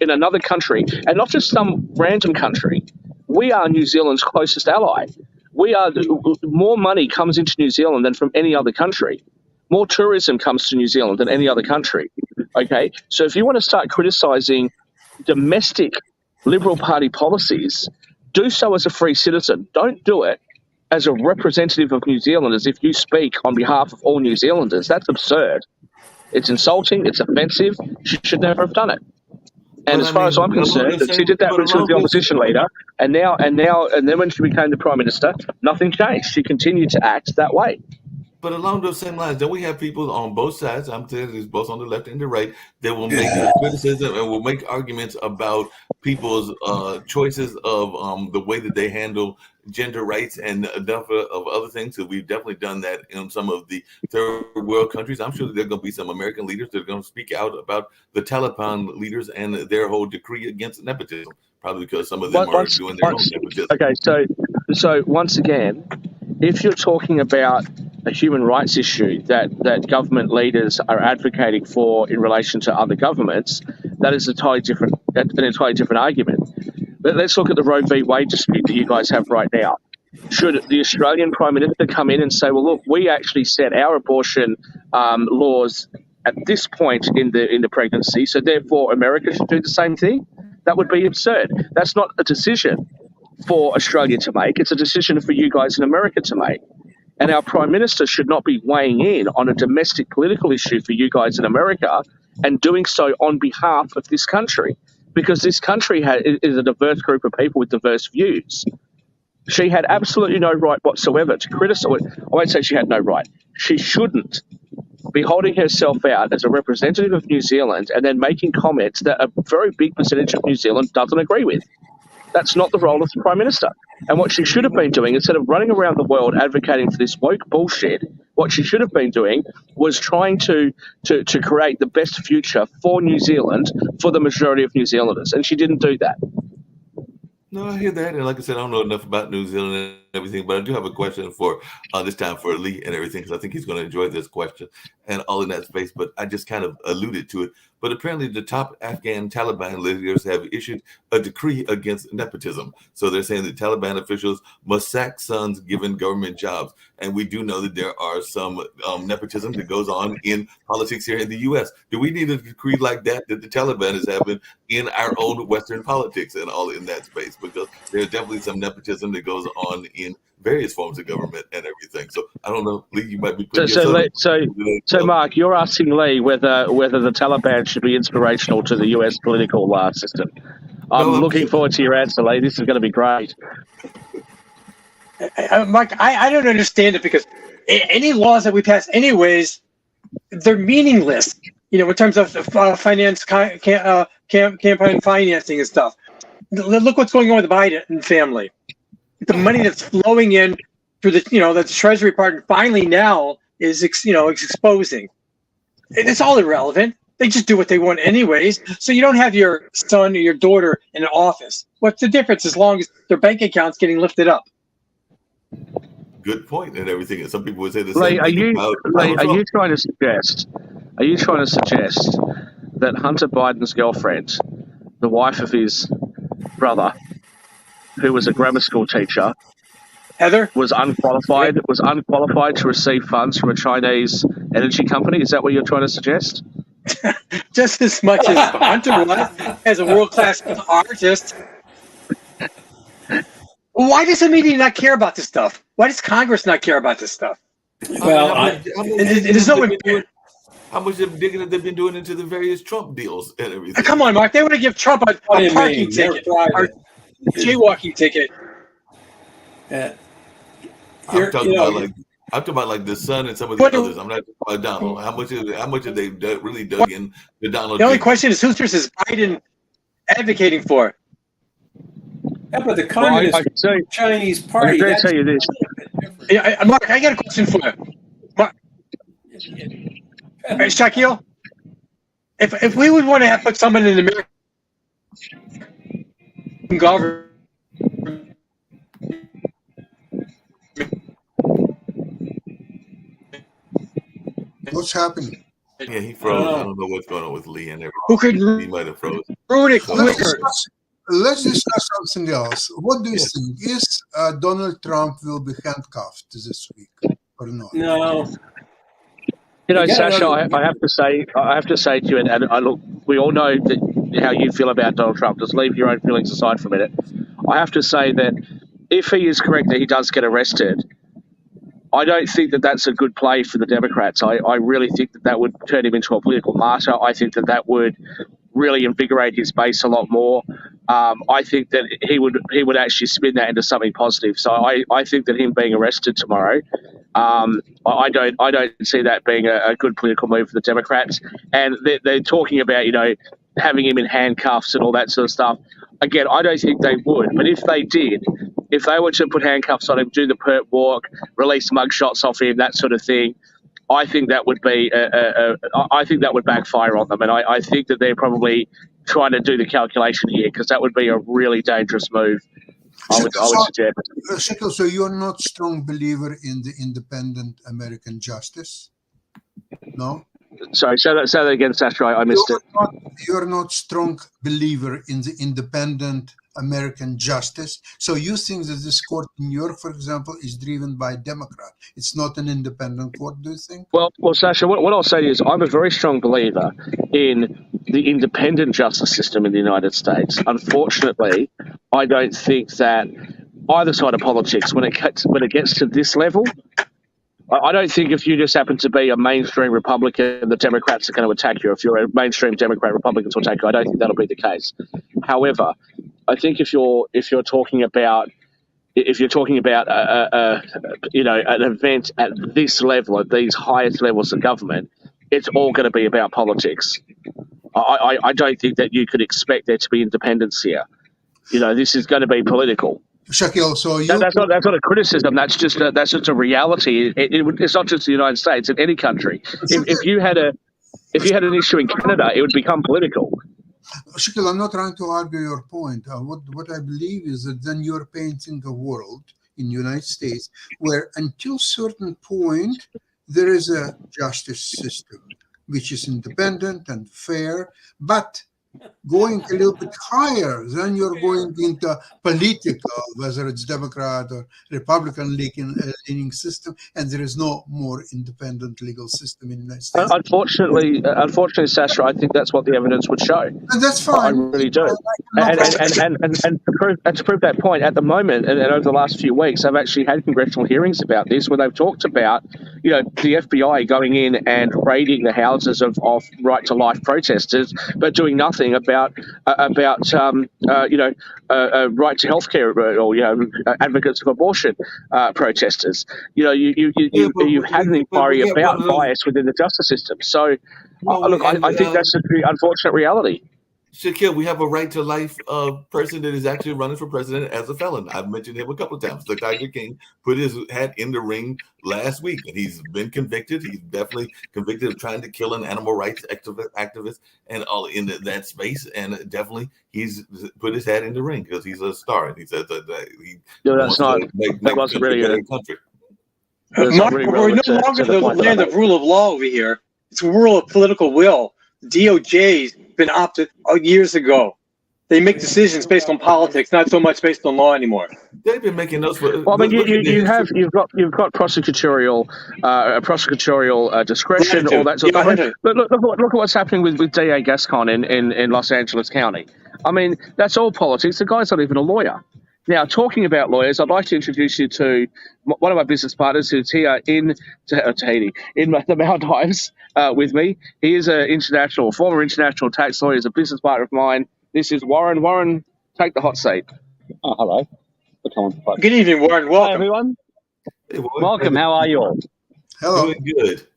in another country, and not just some random country. We are New Zealand's closest ally. More money comes into New Zealand than from any other country. More tourism comes to New Zealand than any other country. Okay, so if you want to start criticising domestic Liberal Party policies, do so as a free citizen. Don't do it as a representative of New Zealand, as if you speak on behalf of all New Zealanders. That's absurd. It's insulting. It's offensive. She should never have done it. And as far as I'm concerned, that she did that when she was the opposition leader, and then when she became the prime minister, nothing changed. She continued to act that way. But along those same lines, then we have people on both sides. I'm saying this both on the left and the right that will make criticism and will make arguments about people's choices of the way that they handle gender rights and a number of other things. So we've definitely done that in some of the third world countries. I'm sure that there are going to be some American leaders that are going to speak out about the Taliban leaders and their whole decree against nepotism. Probably because some of them are doing their own nepotism. Okay, so once again, if you're talking about a human rights issue that government leaders are advocating for in relation to other governments, that is an entirely different argument. But let's look at the Roe v. Wade dispute that you guys have right now. Should the Australian Prime Minister come in and say, well, look, we actually set our abortion laws at this point in the pregnancy, so therefore America should do the same thing? That would be absurd. That's not a decision for Australia to make. It's a decision for you guys in America to make. And our Prime Minister should not be weighing in on a domestic political issue for you guys in America and doing so on behalf of this country, because this country is a diverse group of people with diverse views. She had absolutely no right whatsoever to criticize. I won't say she had no right. She shouldn't be holding herself out as a representative of New Zealand and then making comments that a very big percentage of New Zealand doesn't agree with. That's not the role of the Prime Minister. And what she should have been doing, instead of running around the world advocating for this woke bullshit, what she should have been doing was trying to create the best future for New Zealand for the majority of New Zealanders. And she didn't do that. No, I hear that, and like I said, I don't know enough about New Zealand and everything, but I do have a question for this time for Lee and everything, because I think he's going to enjoy this question and all in that space. But I just kind of alluded to it. But apparently, the top Afghan Taliban leaders have issued a decree against nepotism. So they're saying that Taliban officials must sack sons given government jobs, and we do know that there are some nepotism that goes on in politics here in the U.S. Do we need a decree like that the Taliban is having in our own Western politics and all in that space? Because there's definitely some nepotism that goes on in various forms of government and everything. So I don't know, Lee, you might be putting so Mark, you're asking Lee whether the Taliban should be inspirational to the US political system. I'm looking forward to your answer, Lee. This is going to be great. Mark, I don't understand it, because any laws that we pass anyways, they're meaningless, in terms of finance, campaign financing and stuff. Look what's going on with the Biden family. The money that's flowing in through the Treasury Department finally now is exposing. It's all irrelevant. They just do what they want anyways. So you don't have your son or your daughter in an office. What's the difference as long as their bank account's getting lifted up? Good point and everything. And some people would say the Lee, same thing about are you trying to suggest that Hunter Biden's girlfriend, the wife of his brother, who was a grammar school teacher, Heather, was unqualified to receive funds from a Chinese energy company? Is that what you're trying to suggest? Just as much as Hunter was as a world-class artist. Why does the media not care about this stuff? Why does Congress not care about this stuff? Well, there's no how much digging have they been doing into the various Trump deals and everything? Come on, Mark. They want to give Trump a parking ticket, or jaywalking ticket. I'm talking about like the Sun and some of the others. I'm not talking about Donald. How much have they really dug in to Donald? The only question is, who is Biden advocating for? Yeah, but the Communist Chinese Party. I'm going to tell you this. Mark, I got a question for you. Mark, Shaquille, if we would want to put someone in the American government, What's happening? Yeah, he froze. I don't know what's going on with Lee and everything. Who could he might have froze. ruin it quicker? Let's discuss something else. What do you think? Is Donald Trump will be handcuffed this week or not? No. Sasha, I have to say to you, and look, we all know how you feel about Donald Trump. Just leave your own feelings aside for a minute. I have to say that if he is correct that he does get arrested, I don't think that that's a good play for the Democrats. I really think that would turn him into a political martyr. I think that would really invigorate his base a lot more. I think that he would actually spin that into something positive. So I think that him being arrested tomorrow I don't see that being a good political move for the Democrats. And they're talking about, having him in handcuffs and all that sort of stuff. Again, I don't think they would. But if they did, if they were to put handcuffs on him, do the perp walk, release mugshots off him, that sort of thing, I think that would be I think that would backfire on them. And I think that they're probably trying to do the calculation here, because that would be a really dangerous move. I would suggest. Shekil, so you're not strong believer in the independent American justice? No? Sorry, say that again, Sasha. I missed it. You're not strong believer in the independent American justice. So you think that this court in New York, for example, is driven by Democrat. It's not an independent court, do you think? Well, Sasha, what I'll say is I'm a very strong believer in the independent justice system in the United States. Unfortunately, I don't think that either side of politics, when it gets to this level, I don't think if you just happen to be a mainstream Republican, the Democrats are going to attack you. If you're a mainstream Democrat, Republicans will attack you. I don't think that'll be the case. However, I think if you're talking about an event at this level, at these highest levels of government, it's all going to be about politics. I don't think that you could expect there to be independence here. This is going to be political. Shekil, so that's not a criticism. That's just a reality. It's not just the United States. In any country, if you had an issue in Canada, it would become political. Shekil, I'm not trying to argue your point. What I believe is that then you're painting a world in the United States where until certain point there is a justice system which is independent and fair, but going a little bit higher, then you're going into political, whether it's Democrat or Republican leaning system, and there is no more independent legal system in the United States. Unfortunately, Sasha, I think that's what the evidence would show. And that's fine. I really do. And to prove that point, at the moment, and over the last few weeks, I've actually had congressional hearings about this, where they've talked about, the FBI going in and raiding the houses of right to life protesters, but doing nothing about right to healthcare or advocates of abortion protesters. You've had an inquiry about bias within the justice system. So, I think that's the unfortunate reality. Shekil, we have a right to life person that is actually running for president as a felon. I've mentioned him a couple of times. The Tiger King put his hat in the ring last week, and he's been convicted. He's definitely convicted of trying to kill an animal rights activist and all in that space. And definitely he's put his hat in the ring because he's a star. And he says that he wants to make a country. Mark, we're no longer the land of rule of law over here. It's a world of political will. DOJ's been opted years ago. They make decisions based on politics, not so much based on law anymore. They've been making those. Well, I mean, you've got prosecutorial discretion, all that sort of stuff. But look at what's happening with DA Gascon in Los Angeles County. I mean, that's all politics. The guy's not even a lawyer. Now, talking about lawyers, I'd like to introduce you to one of my business partners who's here in Tahiti, in the Maldives with me. He is a former international tax lawyer. He's a business partner of mine. This is Warren. Warren, take the hot seat. Oh, hello. Good evening, Warren. Welcome. Hi, everyone. Hey, Warren. Welcome. How are you all? Hello. Doing good.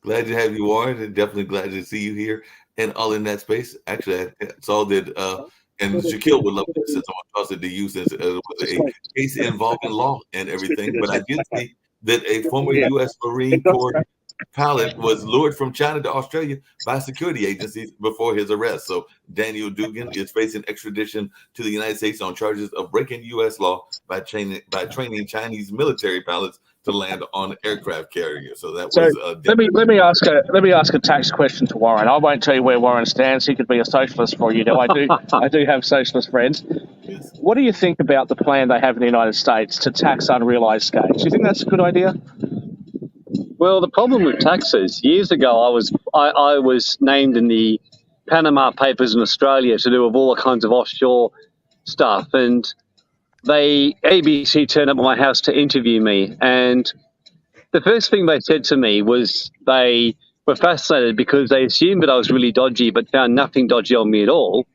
Glad to have you, Warren, and definitely glad to see you here and all in that space. Actually, I saw that. And Shekil would love this since I want to toss it to you since it was a case involving law and everything. But I did see that a former U.S. Marine Corps pilot was lured from China to Australia by security agencies before his arrest. So Daniel Dugan is facing extradition to the United States on charges of breaking U.S. law by training Chinese military pilots to land on aircraft carriers. So that was let me ask a tax question to Warren. I won't tell you where Warren stands. He could be a socialist for you. I do have socialist friends. Yes. What do you think about the plan they have in the United States to tax unrealized gains? Do you think that's a good idea? Well, the problem with taxes, years ago, I was named in the Panama Papers in Australia to do with all the kinds of offshore stuff, and ABC turned up at my house to interview me, and the first thing they said to me was they were fascinated because they assumed that I was really dodgy, but found nothing dodgy on me at all.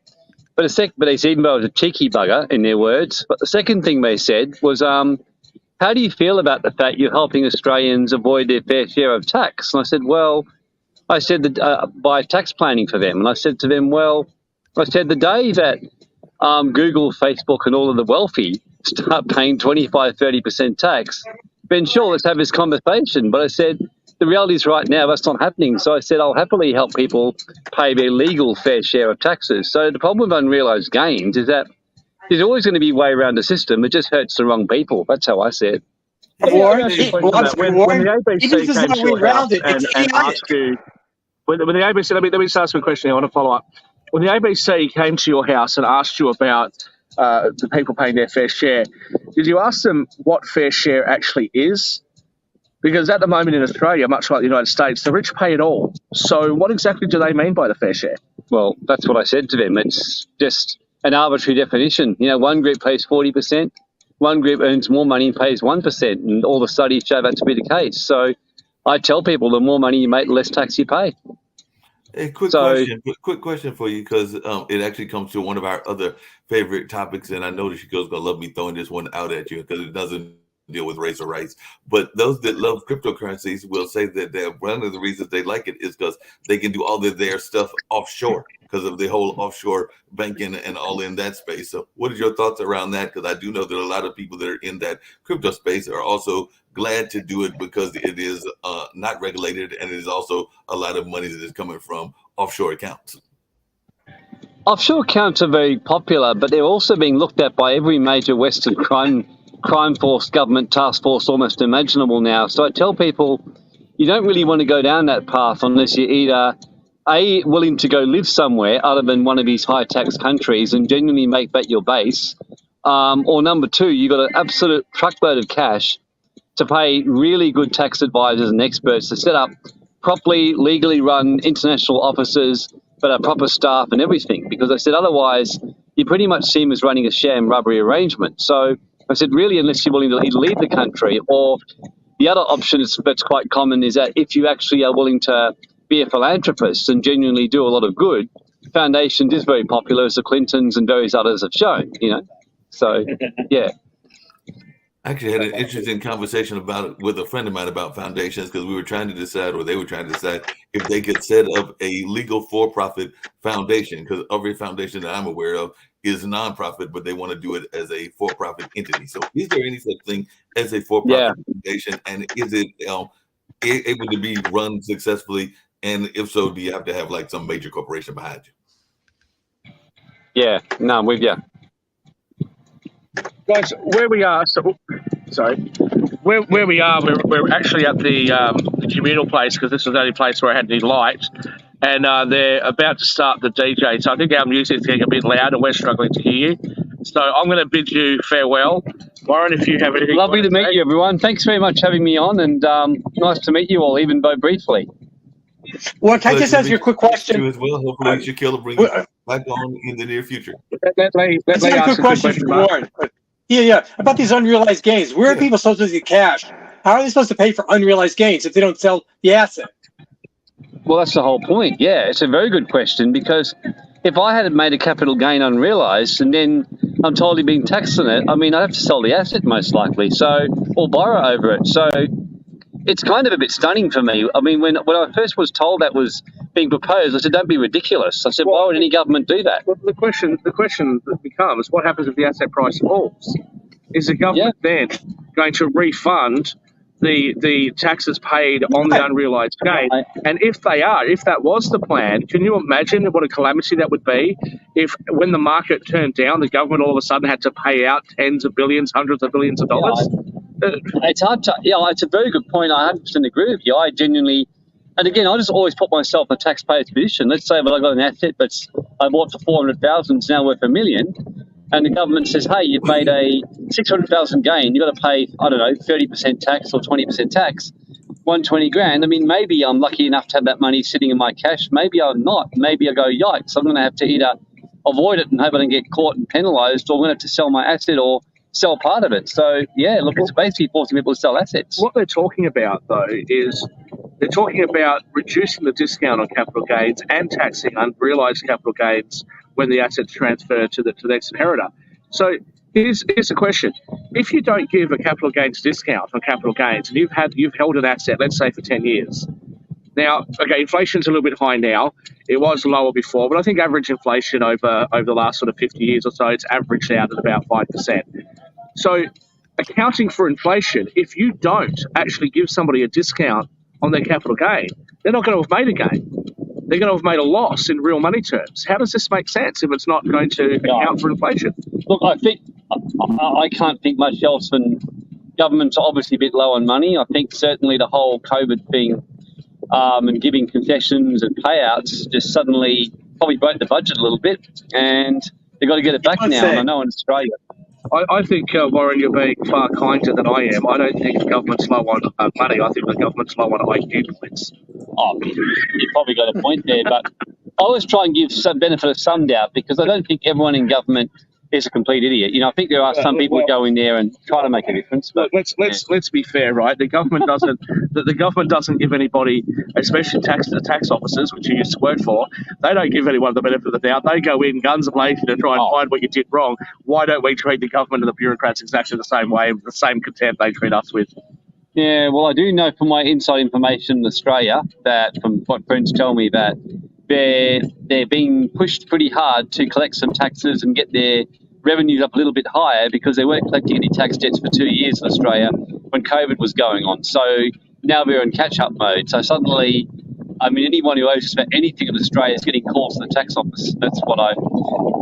But they said even though I was a cheeky bugger, in their words. But the second thing they said was, how do you feel about the fact you're helping Australians avoid their fair share of tax? And I said, well, that by tax planning for them. And I said to them, well, I said the day that Google, Facebook, and all of the wealthy start paying 25, 30% tax, then sure, let's have this conversation. But I said, the reality is right now that's not happening. So I said, I'll happily help people pay their legal fair share of taxes. So the problem with unrealised gains is that there's always going to be a way around the system. It just hurts the wrong people. That's how I see it. Warren, When the ABC even if this is came not to way your house around it, and asked you, when the ABC, let me just ask you a question. I want to follow up. When the ABC came to your house and asked you about the people paying their fair share, did you ask them what fair share actually is? Because at the moment in Australia, much like the United States, the rich pay it all. So what exactly do they mean by the fair share? Well, that's what I said to them. It's just an arbitrary definition. You know, one group pays 40%, one group earns more money and pays 1%, and all the studies show that to be the case. So I tell people the more money you make, the less tax you pay. A quick question for you, because it actually comes to one of our other favorite topics, and I know that Shaquille's gonna love me throwing this one out at you because it doesn't deal with race or rights. But those that love cryptocurrencies will say that one of the reasons they like it is because they can do all of their stuff offshore because of the whole offshore banking and all in that space. So what are your thoughts around that? Because I do know that a lot of people that are in that crypto space are also glad to do it because it is not regulated, and it is also a lot of money that is coming from offshore accounts. Offshore accounts are very popular, but they're also being looked at by every major Western crime force, government task force, almost imaginable now. So I tell people, you don't really want to go down that path unless you're either A, willing to go live somewhere other than one of these high tax countries and genuinely make that your base, or number two, you've got an absolute truckload of cash to pay really good tax advisors and experts to set up properly, legally run international offices that are proper staff and everything. Because I said, otherwise, you pretty much see them as running a sham rubbery arrangement. So I said, really, unless you're willing to either leave the country, or the other option that's quite common is that if you actually are willing to be a philanthropist and genuinely do a lot of good, foundations is very popular, as the Clintons and various others have shown, you know. So, yeah. I actually had an interesting conversation about it with a friend of mine about foundations, because we were trying to decide, or they were trying to decide, if they could set up a legal for-profit foundation, because every foundation that I'm aware of is nonprofit, but they want to do it as a for-profit entity. So is there any such thing as a for-profit foundation, and is it able to be run successfully? And if so, do you have to have like some major corporation behind you? Yeah, no, I'm with you. Guys, where we are, where we are, we're actually at the communal place, because this was the only place where I had any light, and they're about to start the DJ. So I think our music's getting a bit loud, and we're struggling to hear you. So I'm going to bid you farewell, Warren. If you have anything, lovely to meet you, everyone. Thanks very much for having me on, and nice to meet you all, even though briefly. Well, can I just ask you a quick question? You as well. Hopefully, Shaquille will bring you back on in the near future. Let me ask a quick question for Warren. Yeah. About these unrealized gains. Where are people supposed to get cash? How are they supposed to pay for unrealized gains if they don't sell the asset? Well, that's the whole point. Yeah, it's a very good question, because if I had made a capital gain unrealized and then I'm totally being taxed on it, I mean, I'd have to sell the asset most likely, or borrow over it. So it's kind of a bit stunning for me. I mean, when I first was told that was being proposed, I said, don't be ridiculous. I said, why would any government do that? Well, the question becomes, what happens if the asset price falls? Is the government then going to refund the taxes paid on the unrealized gain? And if that was the plan, can you imagine what a calamity that would be if, when the market turned down, the government all of a sudden had to pay out tens of billions, hundreds of billions of dollars? It's hard to, it's a very good point. I 100% agree with you. I genuinely, and again, I just always put myself in a taxpayer's position. Let's say that I got an asset, but I bought for 400,000, it's now worth $1 million, and the government says, hey, you've made a 600,000 gain, you've got to pay, I don't know, 30% tax or 20% tax, 120 grand. I mean, maybe I'm lucky enough to have that money sitting in my cash. Maybe I'm not. Maybe I go, yikes, I'm going to have to either avoid it and hope I don't get caught and penalised, or I'm going to have to sell my asset or sell part of it. So, yeah, look, it's basically forcing people to sell assets. What they're talking about, though, is they're talking about reducing the discount on capital gains and taxing unrealised capital gains when the assets transfer to the next inheritor. So Here's the question: if you don't give a capital gains discount on capital gains, and you've held an asset, let's say for 10 years. Now, okay, inflation's a little bit high now. It was lower before, but I think average inflation over the last sort of 50 years or so, it's averaged out at about 5%. So, accounting for inflation, if you don't actually give somebody a discount on their capital gain, they're not going to have made a gain. They're going to have made a loss in real money terms. How does this make sense if it's not going to account for inflation? Look, I think I can't think much else than government's obviously a bit low on money. I think certainly the whole COVID thing and giving concessions and payouts just suddenly probably broke the budget a little bit, and they've got to get it back now. And I know in Australia. I think, Warren, you're being far kinder than I am. I don't think the government's low on money. I think the government's low on IQ points. Oh, you probably got a point there, but I always try and give some benefit of some doubt because I don't think everyone in government is a complete idiot. You know, I think there are some people who go in there and try to make a difference. But let's be fair, right? The government doesn't give anybody, especially tax officers, which you used to work for, they don't give anyone the benefit of the doubt. They go in guns blazing to try and find what you did wrong. Why don't we treat the government and the bureaucrats exactly the same way, the same contempt they treat us with? Yeah, well, I do know from my inside information in Australia that from what friends tell me that they're being pushed pretty hard to collect some taxes and get their revenues up a little bit higher because they weren't collecting any tax debts for 2 years in Australia when COVID was going on. So now we're in catch-up mode. So suddenly, I mean, anyone who owes us for anything in Australia is getting calls to the tax office. That's what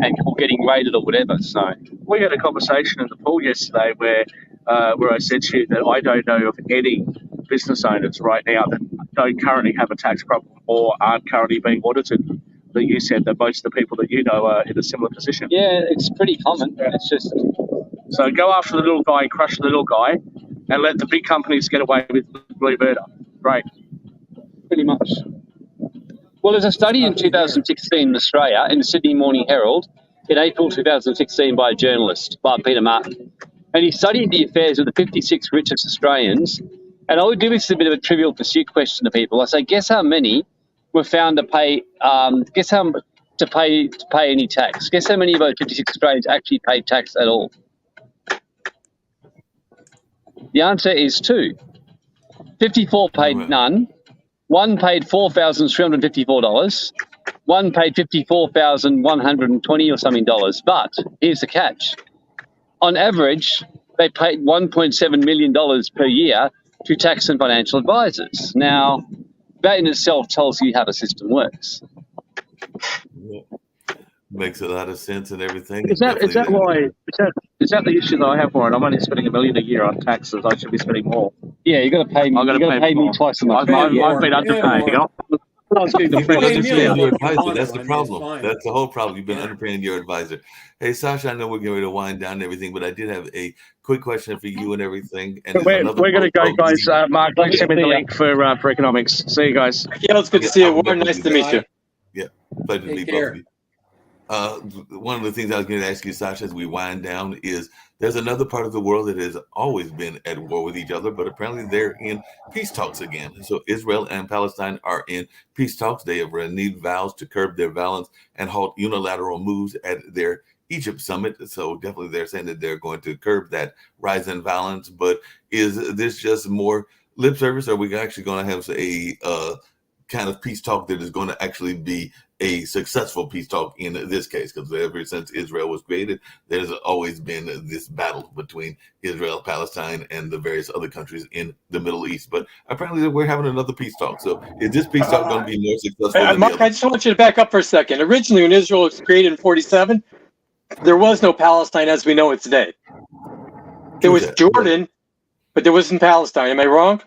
and getting raided or whatever. So we had a conversation in the pool yesterday where I said to you that I don't know of any business owners right now that don't currently have a tax problem or aren't currently being audited. That you said that most of the people that you know are in a similar position. Yeah, it's pretty common. It's just so go after the little guy and crush the little guy, and let the big companies get away with blue murder. Great. Pretty much. Well, there's a study in 2016 in Australia in the Sydney Morning Herald in April 2016 by a journalist, by Peter Martin. And he studied the affairs of the 56 richest Australians. And I would do this as a bit of a trivial pursuit question to people. I say, guess how many were found to pay, to pay any tax? Guess how many of those 56 Australians actually paid tax at all? The answer is 2. 54 paid none. One paid $4,354. One paid $54,120 or something dollars. But here's the catch. On average, they paid $1.7 million per year to tax and financial advisors. Now, that in itself tells you how the system works. Yeah. Makes a lot of sense and everything. Is that the issue that I have, Warren? I'm only spending $1 million a year on taxes. I should be spending more. Yeah, you got to pay me. You got to pay me twice as much. I've been underpaying. You've been underpaying your advisor. That's the problem. That's the whole problem. You've been underpaying your advisor. Hey, Sasha, I know we're getting ready to wind down and everything, but I did have a quick question for you and everything. And we're going to go, guys. Mark, thanks for the link for economics. See you guys. Yeah, it's good to see you. Warren, nice to meet you. Yeah, pleasure to meet both of you. One of the things I was going to ask you, Sasha, as we wind down is there's another part of the world that has always been at war with each other, but apparently they're in peace talks again. So Israel and Palestine are in peace talks. They have renewed vows to curb their violence and halt unilateral moves at their Egypt summit. So definitely they're saying that they're going to curb that rise in violence. But is this just more lip service? Or are we actually going to have a kind of peace talk that is going to actually be a successful peace talk in this case? Because ever since Israel was created, there's always been this battle between Israel, Palestine, and the various other countries in the Middle East. But apparently we're having another peace talk. So is this peace talk going to be more successful than Mark, the other? I just want you to back up for a second. Originally, when Israel was created in 1947, there was no Palestine as we know it today. There was Jordan, but there wasn't Palestine. Am I wrong?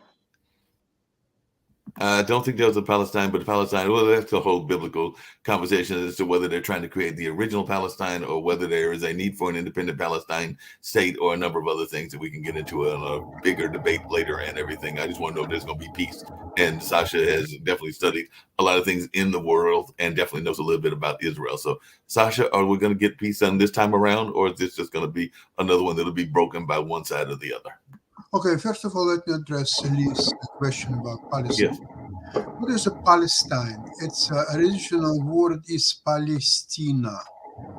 I don't think there was a Palestine, but Palestine, well, that's a whole biblical conversation as to whether they're trying to create the original Palestine or whether there is a need for an independent Palestine state or a number of other things that we can get into a bigger debate later and everything. I just want to know if there's going to be peace. And Sasha has definitely studied a lot of things in the world and definitely knows a little bit about Israel. So, Sasha, are we going to get peace on this time around, or is this just going to be another one that'll be broken by one side or the other? Okay, first of all, let me address Lee's question about Palestine. Yes. What is a Palestine? Its original word is Palestina.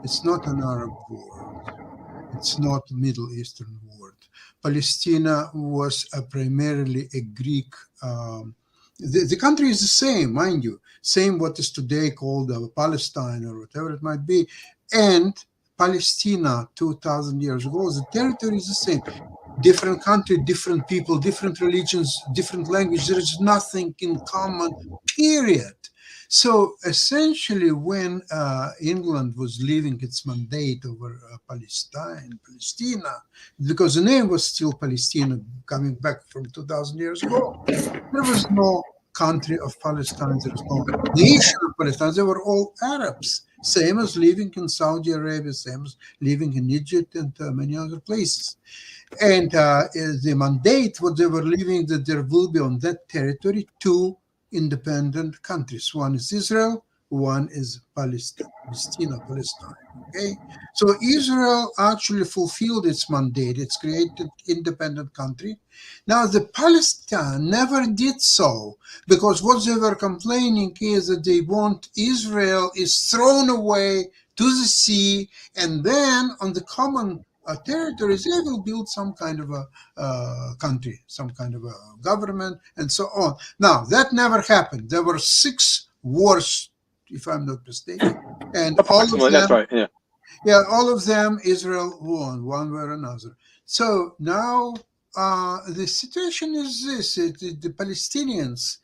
It's not an Arab word. It's not Middle Eastern word. Palestina was primarily a Greek. The country is the same, mind you, same what is today called Palestine or whatever it might be, and Palestina 2,000 years ago, the territory is the same. Different country, different people, different religions, different language. There is nothing in common, period. So essentially, when England was leaving its mandate over Palestina, because the name was still Palestina, coming back from 2,000 years ago, there was no country of Palestine. There was no nation of Palestine. They were all Arabs, same as living in Saudi Arabia, same as living in Egypt and many other places. And the mandate, what they were leaving, that there will be on that territory two independent countries. One is Israel, one is Palestine. Okay, so Israel actually fulfilled its mandate. It's created independent country. Now the Palestine never did so, because what they were complaining is that they want Israel is thrown away to the sea, and then on the common territories, they will build some kind of a country, some kind of a government, and so on. Now, that never happened. There were 6 wars, if I'm not mistaken. And all of them, that's right, yeah, all of them, Israel won, one way or another. So now the situation is this, the Palestinians,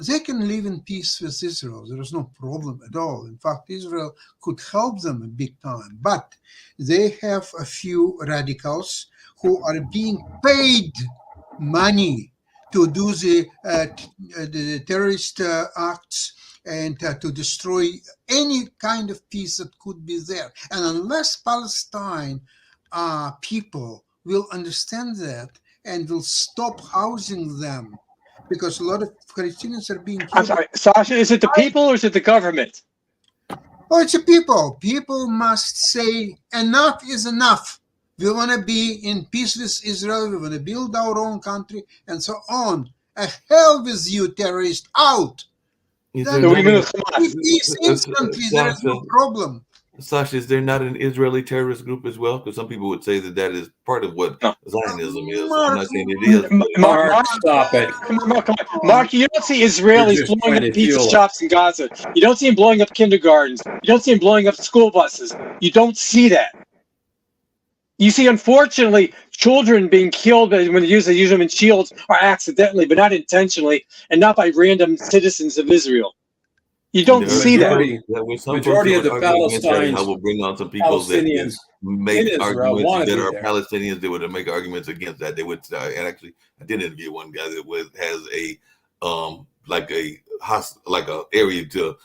they can live in peace with Israel. There is no problem at all. In fact, Israel could help them a big time. But they have a few radicals who are being paid money to do the terrorist acts and to destroy any kind of peace that could be there. And unless Palestine people will understand that and will stop housing them, because a lot of Palestinians are being killed. I'm sorry, Sasha, is it the people or is it the government? Oh, it's the people. People must say enough is enough. We want to be in peace with Israel. We want to build our own country and so on. Hell with you, terrorists, out. Peace instantly. There is no problem. Sasha, is there not an Israeli terrorist group as well? Because some people would say that is part of what Zionism is. I'm not saying it is. Mark, stop it. Come on. Mark, you don't see Israelis blowing up pizza shops in Gaza. You don't see them blowing up kindergartens. You don't see them blowing up school buses. You don't see that. You see, unfortunately, children being killed when they use them in shields or accidentally, but not intentionally, and not by random citizens of Israel. You don't see that. Majority of the Palestinians, I will bring on some people that make arguments that are Palestinians. They would make arguments against that. They would, and actually, I did interview one guy that has a like a area to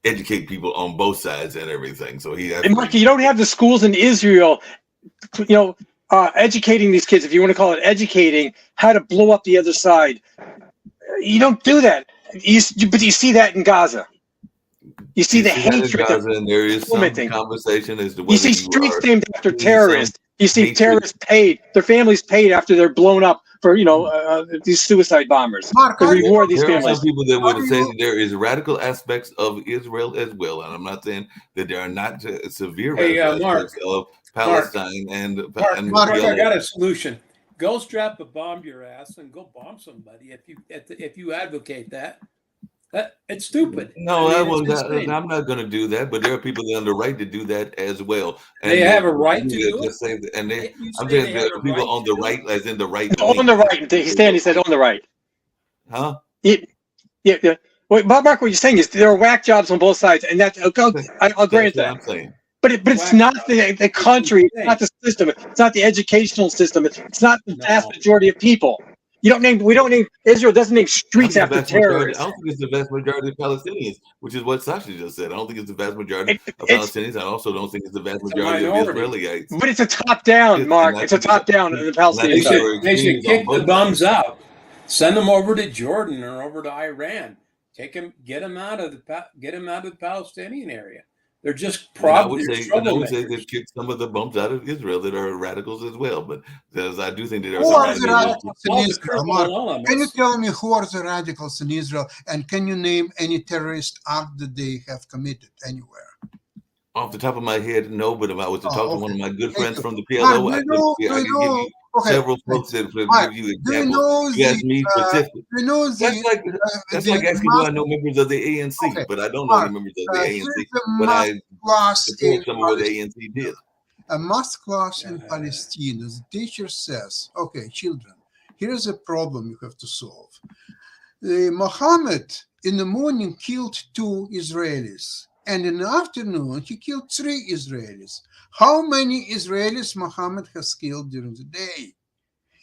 educate people on both sides and everything. So he. And Mark, you don't have the schools in Israel, educating these kids, if you want to call it educating, how to blow up the other side. You don't do that. But you see that in Gaza. You see the hatred. And there is some conversation as to whether you see streets named after terrorists. You see terrorists paid, their families paid after they're blown up for these suicide bombers to reward these families. There are some people that would say that there is radical aspects of Israel as well, and I'm not saying that there are not severe radical aspects of Palestine Mark, I got a solution. Go strap a bomb to your ass and go bomb somebody if you advocate that. It's stupid. No, I'm not going to do that. But there are people that have the right to do that as well. And they have a right to do it. And I'm saying there are people on the right, as in the right. On the right. He said on the right. Huh? Yeah. Wait, Mark, what you're saying is there are whack jobs on both sides, and I'll grant that. I'm saying. But it's not the country, it's not the system, it's not the educational system, it's not the vast majority of people. Israel doesn't name streets after terrorists. I don't think it's the vast majority of Palestinians, which is what Sasha just said. I don't think it's the vast majority of Palestinians. I also don't think it's the vast majority of Israelis. But it's a top down, Mark. It's a top down in the Palestinians. They should kick the bums out. Send them over to Jordan or over to Iran. Get them out of the Palestinian area. They're just probably I would say they've kicked some of the bumps out of Israel that are radicals as well. But I do think that there are some radicals in Israel. Mark, can you tell me who are the radicals in Israel, and can you name any terrorist act that they have committed anywhere? Off the top of my head, no, but if I was to talk to one of my good Thank friends you. from the Mark, PLO, do I you could, know, yeah, I could give you okay, several folks that would Mark, give you do you examples. know You asked me specific. do you know That's the like asking, do I math? know members of the ANC? Okay, But I don't know any Mark, members of the here's ANC, a but math I class in support some of what the Palestine. ANC did. A math class in Yeah. Palestine. The teacher says, okay, children, here's a problem you have to solve. Muhammad in the morning killed 2 Israelis, and in the afternoon he killed 3 Israelis. How many Israelis Muhammad has killed during the day?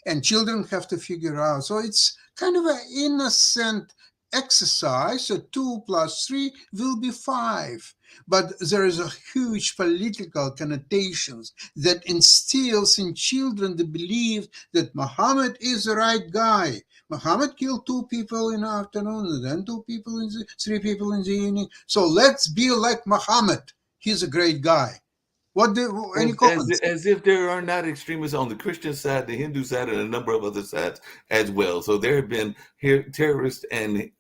And children have to figure out. So it's kind of an innocent exercise. So 2 plus 3 will be 5. But there is a huge political connotations that instills in children the belief that Muhammad is the right guy. Muhammad killed 2 people in the afternoon, and then 3 people in the evening. So let's be like Muhammad. He's a great guy. Any comments? As if there are not extremists on the Christian side, the Hindu side, and a number of other sides as well. So there have been terrorists and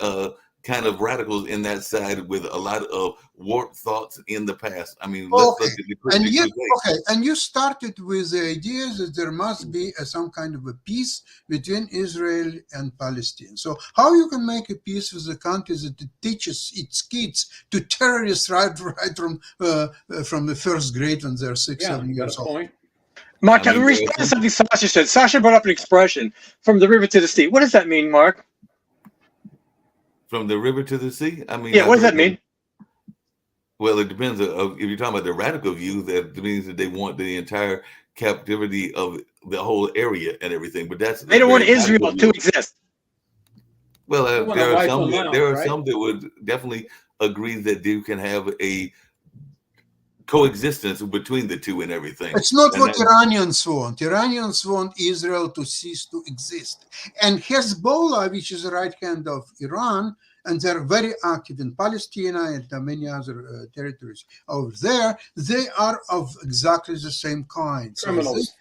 kind of radicals in that side with a lot of warped thoughts in the past. I mean, let's look at the Christian and you started with the idea that there must be some kind of a peace between Israel and Palestine. So how you can make a peace with a country that it teaches its kids to terrorists right from the first grade when they're 6-7 years old? Mark, can we respond to something Sasha said? Sasha brought up an expression, from the river to the sea. What does that mean, Mark? From the river to the sea? I mean, yeah, what does that mean? Well, it depends. If you're talking about the radical view, that means that they want the entire captivity of the whole area and everything. But they don't want Israel to exist. Well, there are some that would definitely agree that you can have a coexistence between the two and everything. It's not what Iranians want. Iranians want Israel to cease to exist. And Hezbollah, which is the right hand of Iran, and they're very active in Palestine and many other territories over there, they are of exactly the same kind. Criminals.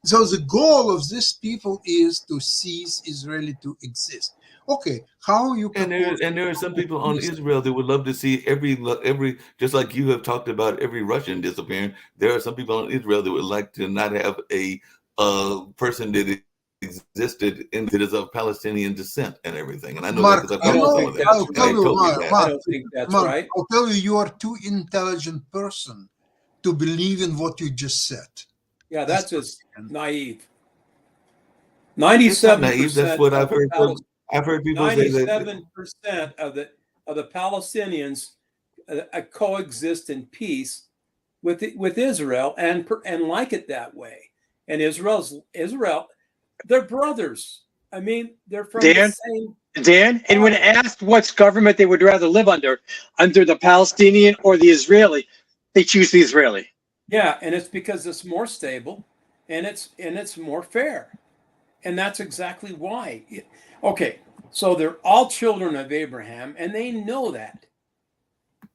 So the goal of these people is to cease Israel to exist. Okay, how you and there are some people on Israel that would love to see every just like you have talked about every Russian disappearing. There are some people on Israel that would like to not have a person that existed in that is of Palestinian descent and everything. And I know Mark, that I don't think that's right. I'll tell you, you are too intelligent person to believe in what you just said. Yeah, that's just naive. 97%. Naive. That's what I've heard. I've heard people say that 97% of the Palestinians coexist in peace with Israel and like it that way. And Israel, they're brothers. I mean, they're from the same. Dan, and when asked what government they would rather live under the Palestinian or the Israeli, they choose the Israeli. Yeah, and it's because it's more stable, and it's more fair, and that's exactly why. Okay, so they're all children of Abraham, and they know that.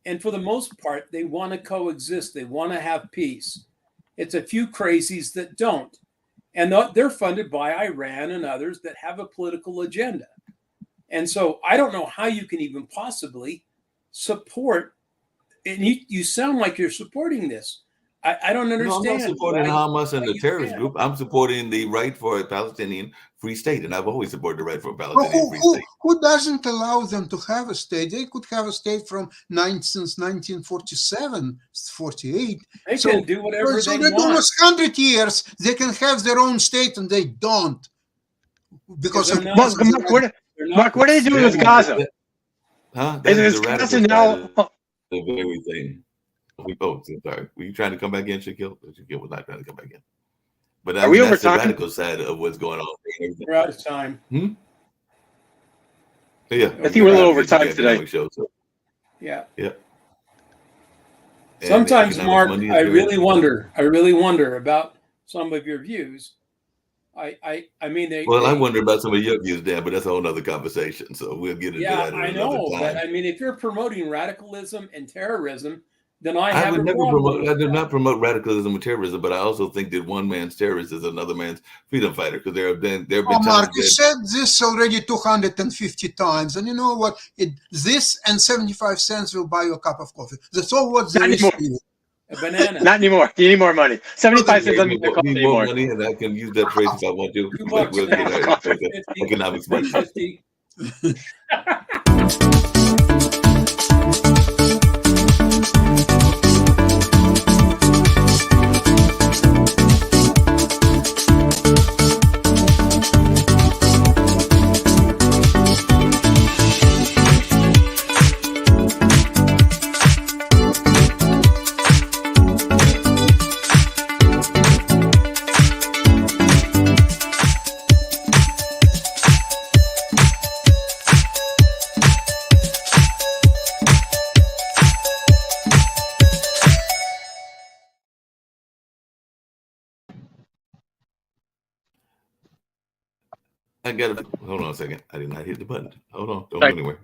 And for the most part, they want to coexist. They want to have peace. It's a few crazies that don't. And they're funded by Iran and others that have a political agenda. And so I don't know how you can even possibly support, and you sound like you're supporting this. I don't understand. No, I'm not supporting Hamas and the terrorist group. I'm supporting the right for a Palestinian free state, and I've always supported the right for a Palestinian free state. Who doesn't allow them to have a state? They could have a state since 1947, 48. They can do whatever they want. So almost 100 years, they can have their own state, and they don't. Because Mark, what are they doing with Gaza? Huh? That's the radical side of everything. Oh, sorry. Were you trying to come back in, Shaquille? Shaquille was not trying to come back in. But are we over that's time? The radical side of what's going on. We're out of time. Yeah, I think we're a little over time today. Show, so. Yeah. Yeah. Sometimes, Mark, I really wonder about some of your views. I mean, I wonder about some of your views, Dan, but that's a whole other conversation. So we'll get into that. Yeah, I know, but I mean, if you're promoting radicalism and terrorism, then I do not promote radicalism and terrorism, but I also think that one man's terrorist is another man's freedom fighter, because there have been times. Mark, you said this already 250 times, and you know what? This and 75 cents will buy you a cup of coffee. That's all what there is to you. A banana. Not anymore. You need more money. 75 cents I doesn't make that cost need more anymore. money, and I can use that phrase if I want to. But $2 we'll get now. our economics money. $3.50. I got to hold on a second. I did not hit the button. Hold on. Don't go anywhere.